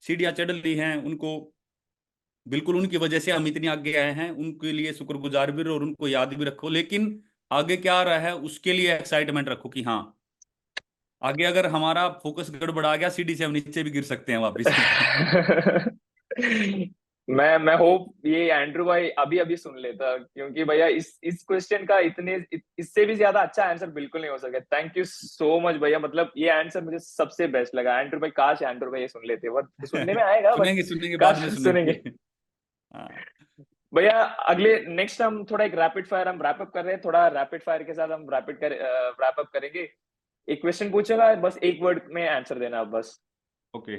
सीढ़ियां चढ़ ली हैं उनको, बिल्कुल उनकी वजह से हम इतनी आगे आए हैं, उनके लिए शुक्रगुजार भी रहो और उनको याद भी रखो। लेकिन आगे क्या आ रहा है उसके लिए एक्साइटमेंट रखो कि हाँ, आगे अगर हमारा फोकस गड़बड़ा गया, सीढ़ी से हम नीचे भी गिर सकते हैं वापिस। मैं होप ये एंड्रू भाई अभी अभी सुन लेता, क्योंकि भैया इस क्वेश्चन का इससे भी ज्यादा अच्छा आंसर बिल्कुल नहीं हो सका। थैंक यू सो मच भैया, मतलब ये आंसर मुझे सबसे बेस्ट लगा। एंड्रू भाई, काश एंड्रू भाई ये सुन लेते, बट सुनने में आएगा, बट सुनेंगे सुनेंगे, बाद काश में सुनेंगे। सुनेंगे। हाँ। भैया अगले नेक्स्ट हम थोड़ा एक रैपिड फायर हम रैप अप कर रहे हैं, थोड़ा रैपिड फायर के साथ हम रैप अप करेंगे। एक क्वेश्चन पूछेगा, बस एक वर्ड में आंसर देना आप बस। ओके।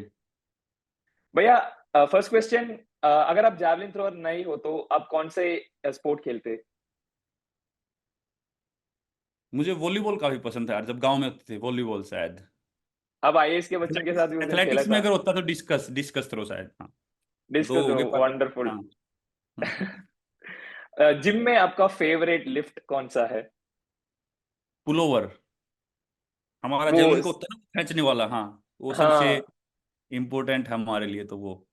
भैया फर्स्ट क्वेश्चन, अगर आप जैवलिन थ्रोअर नहीं हो तो आप कौन से स्पोर्ट खेलते? मुझे वॉलीबॉल काफी पसंद था यार, जब गांव में होते थे वॉलीबॉल शायद। अब आईएएस के बच्चों के साथ भी उस दिन खेला एथलेटिक्स में था। अगर होता तो डिस्कस डिस्कस थ्रो शायद। हाँ, दो डिस्कस हो थ्रो, गए पर। वंडरफुल। हाँ। हाँ। जिम में आपका फेवरेट लिफ्ट कौन सा है? पुलोवर, हमारा वो जेवलिन को होता है ना खींचने वाला, हाँ, वो सबसे हाँ, इम्पोर्टेंट है हमारे लिए तो वो।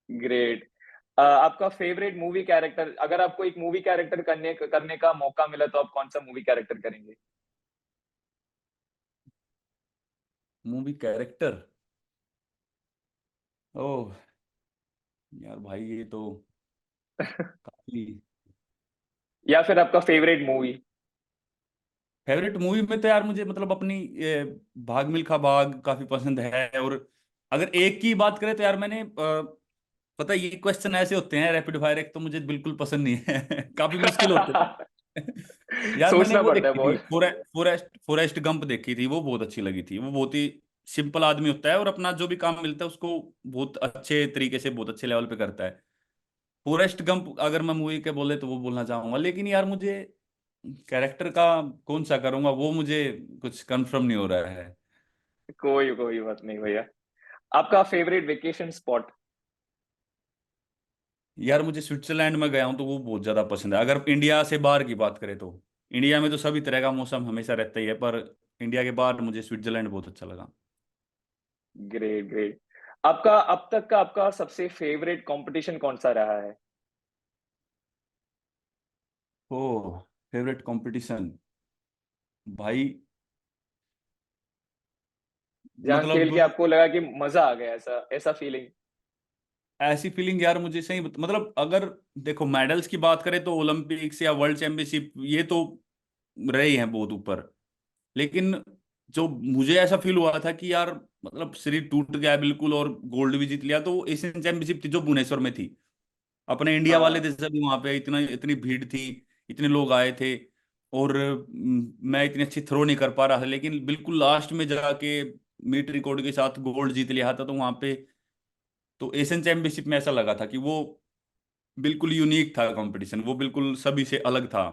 ग्रेट। आपका फेवरेट मूवी कैरेक्टर, अगर आपको एक मूवी कैरेक्टर करने का मौका मिला तो आप कौन सा मूवी कैरेक्टर करेंगे? मूवी कैरेक्टर, ओह यार भाई ये तो काफी। या फिर आपका फेवरेट मूवी? फेवरेट मूवी में तो यार मुझे मतलब अपनी भाग मिल्खा भाग काफी पसंद है। और अगर एक की बात करें तो यार मैंने पता है ये क्वेश्चन ऐसे होते हैं रैपिड फायर, एक तो मुझे बिल्कुल पसंद नहीं है। काफी मुश्किल होते हैं। यार मैंने सोचना वो पड़ता है देखी थी, बहुत। फॉरेस्ट फॉरेस्ट गंप देखी थी, वो बहुत अच्छी लगी थी। वो बहुत ही सिंपल आदमी होता है और अपना जो भी काम मिलता है उसको बहुत अच्छे तरीके से, बहुत अच्छे लेवल पे करता है। फॉरेस्ट गंप अगर मैं मूवी के बोले तो वो बोलना चाहूंगा। लेकिन यार मुझे कैरेक्टर का कौन सा करूंगा वो मुझे कुछ कंफर्म नहीं हो रहा है। कोई कोई बात नहीं भैया। आपका फेवरेट वेकेशन स्पॉट? यार मुझे स्विट्जरलैंड में गया हूं तो वो बहुत ज्यादा पसंद है। अगर इंडिया से बाहर की बात करें तो इंडिया में तो सभी तरह का मौसम हमेशा रहता ही है, पर इंडिया के बाहर मुझे स्विट्जरलैंड बहुत अच्छा लगा। Great great. आपका अब तक का आपका सबसे फेवरेट कंपटीशन कौन सा रहा है? ओ, फेवरेट कंपटीशन भाई, जहाँ खेल मतलब के आपको लगा कि मजा आ गया, ऐसा ऐसा फीलिंग? ऐसी फीलिंग यार मुझे सही मतलब अगर देखो मेडल्स की बात करें तो ओलंपिक्स या वर्ल्ड चैंपियनशिप ये तो रहे ही हैं बहुत ऊपर। लेकिन जो मुझे ऐसा फील हुआ था कि यार मतलब शरीर टूट गया बिल्कुल, और गोल्ड भी जीत लिया। तो वो एशियन चैंपियनशिप थी जो भुवनेश्वर में थी, अपने इंडिया वाले हाँ थे सभी वहां पे, इतना इतनी भीड़ थी, इतने लोग आए थे, और मैं इतनी अच्छी थ्रो नहीं कर पा रहा था, लेकिन बिल्कुल लास्ट में जाके मीट रिकॉर्ड के साथ गोल्ड जीत लिया था। तो वहां पे तो एशियन चैंपियनशिप में ऐसा लगा था कि वो बिल्कुल यूनिक था कंपटीशन, वो बिल्कुल सभी से अलग था।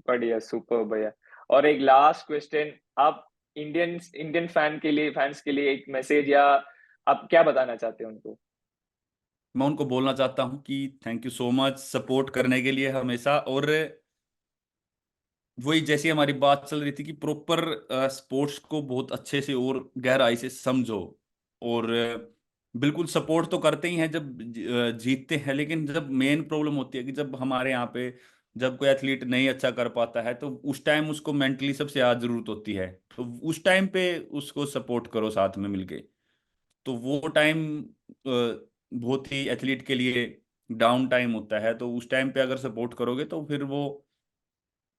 बढ़िया, सुपर भैया। और एक लास्ट क्वेश्चन, आप इंडियन फैंस के लिए एक मैसेज, या आप क्या बताना चाहते हैं उनको? मैं उनको बोलना चाहता हूँ कि thank you so much support करने के लिए हमेशा। और वही जैसी हमारी बात चल रही थी कि प्रॉपर स्पोर्ट्स को बहुत अच्छे से और गहराई से समझो, और बिल्कुल सपोर्ट तो करते ही हैं जब जीतते हैं, लेकिन जब मेन प्रॉब्लम होती है कि जब हमारे यहाँ पे जब कोई एथलीट नहीं अच्छा कर पाता है, तो उस टाइम उसको मेंटली सबसे ज़्यादा जरूरत होती है। तो उस टाइम पे उसको सपोर्ट करो साथ में मिलके। तो वो टाइम बहुत ही एथलीट के लिए डाउन टाइम होता है, तो उस टाइम पे अगर सपोर्ट करोगे तो फिर वो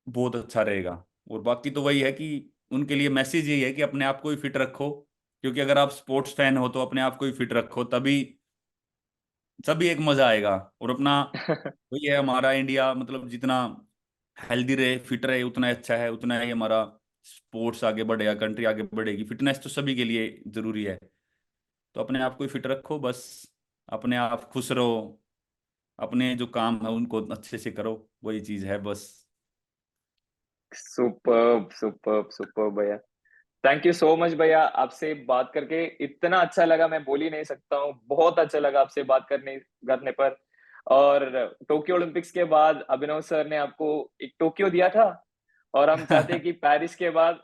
बहुत अच्छा रहेगा। और बाकी तो वही है कि उनके लिए मैसेज यही है कि अपने आप को ही फिट रखो, क्योंकि अगर आप स्पोर्ट्स फैन हो तो अपने आप को ही फिट रखो, तभी तभी एक मजा आएगा। और अपना वही है, हमारा इंडिया मतलब जितना हेल्दी रहे फिट रहे उतना अच्छा है, उतना ही हमारा स्पोर्ट्स आगे बढ़ेगा, कंट्री आगे बढ़ेगी। फिटनेस तो सभी के लिए जरूरी है। तो अपने आप को ही फिट रखो बस, अपने आप खुश रहो, अपने जो काम है उनको अच्छे से करो, वही चीज है बस। सुपर सुपर सुपर भैया। थैंक यू सो मच भैया, आपसे बात करके इतना अच्छा लगा, मैं बोल ही नहीं सकता हूँ, बहुत अच्छा लगा आपसे बात करने करने पर। और टोक्यो ओलंपिक्स के बाद अभिनव सर ने आपको एक टोक्यो दिया था, और हम चाहते हैं कि पेरिस के बाद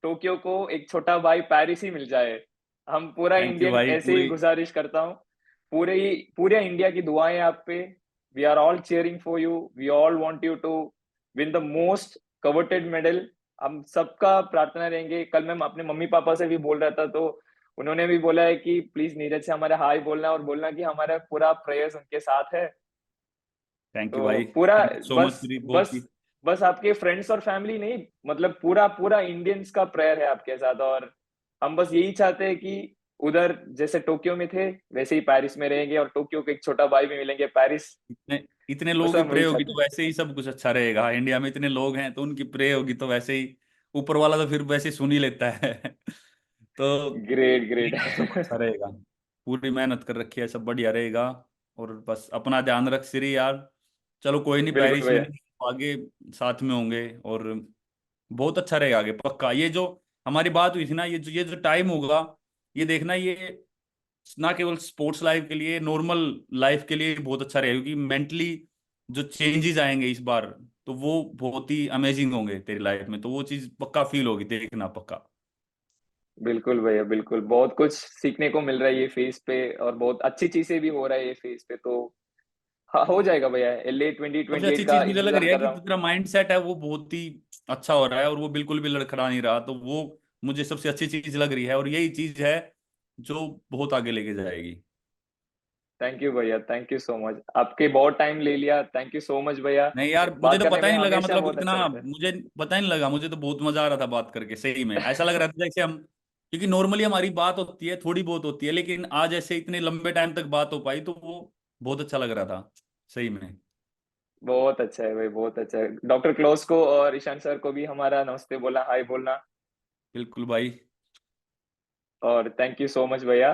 टोक्यो को एक छोटा भाई पेरिस ही मिल जाए। हम पूरा थैंक यू इंडियन भाई ऐसे ही पूरी। गुजारिश करता हूँ, पूरे इंडिया की दुआएं आप पे। We are all cheering for you, we all want you to win the most coveted medal. हम सबका प्रार्थना रहेंगे। कल मैं अपने मम्मी पापा से भी बोल रहा था, तो उन्होंने भी बोला है कि प्लीज नीरज से हमारे हाय बोलना, और बोलना कि हमारा पूरा प्रेयर्स उनके साथ है। थैंक यू तो भाई, पूरा थैंक यू सो मच बस पूरी बहुत बस ही। बस आपके फ्रेंड्स और फैमिली नहीं, मतलब पूरा पूरा इंडियंस का प्रेयर है आपके साथ। और हम बस यही चाहते हैं कि उधर जैसे टोक्यो में थे वैसे ही पेरिस में रहेंगे, और टोक्यो के एक छोटा भाई भी मिलेंगे पेरिस। इतने इतने बस लोगों की हम प्रे वही होगी चाहते तो वैसे ही सब कुछ अच्छा रहेगा। इंडिया में इतने लोग हैं तो उनकी प्रे होगी तो वैसे ही ऊपर वाला तो फिर वैसे ही सुन ही लेता है। तो हैं। Great great. ठीक है, सब अच्छा रहेगा। पूरी मेहनत कर रखी है, सब बढ़िया रहेगा। और बस अपना ध्यान रख श्री यार। चलो कोई नहीं, बिल्कुल पेरिस में भैया। नहीं, आगे साथ में होंगे, और बहुत अच्छा रहेगा आगे पक्का। ये जो हमारी बात हुई थी ना, ये जो टाइम होगा, ये देखना, ये ना केवल स्पोर्ट्स लाइफ के लिए, नॉर्मल लाइफ के लिए बहुत अच्छा रहेगा, क्योंकि मेंटली जो चेंजेस आएंगे इस बार, तो वो बहुत ही अमेजिंग होंगे तेरी लाइफ में। तो वो चीज पक्का फील होगी, देखना पक्का। बिल्कुल भैया, बिल्कुल बहुत कुछ सीखने को मिल रहा है ये फेज पे, और बहुत अच्छी चीजें भी हो रहा है ये फेज पे। तो हाँ, हो जाएगा भैया। एलए सबसे 2028 अच्छी का चीज मुझे लग इंतजार रही है कर कि रहा हूँ। तेरा माइंड सेट है वो बहुत ही अच्छा हो रहा है, और वो बिल्कुल भी लड़खड़ा नहीं रहा। तो वो मुझे सबसे अच्छी चीज लग रही है, और यही चीज है जो बहुत आगे लेके जाएगी। थैंक यू भैया, थैंक यू सो मच, आपके बहुत टाइम ले लिया, थैंक यू सो मच भैया। नहीं यार, मुझे बात तो करने पता ही में नहीं लगा, हमेशा मतलब बहुत इतना अच्छा लगता मुझे पता ही नहीं लगा। मुझे तो बहुत मजा आ रहा था बात करके, सही में ऐसा लग रहा था जैसे हम, क्योंकि नॉर्मली हमारी बात होती है थोड़ी बहुत होती है, लेकिन आज ऐसे इतने लंबे टाइम तक बात हो पाई, तो वो बहुत अच्छा लग रहा था सही में। बहुत अच्छा है भाई, बहुत अच्छा है। डॉक्टर क्लोज को और ईशान सर को भी हमारा नमस्ते बोलना, हाय बोलना। बिल्कुल भाई। और थैंक यू सो मच भैया।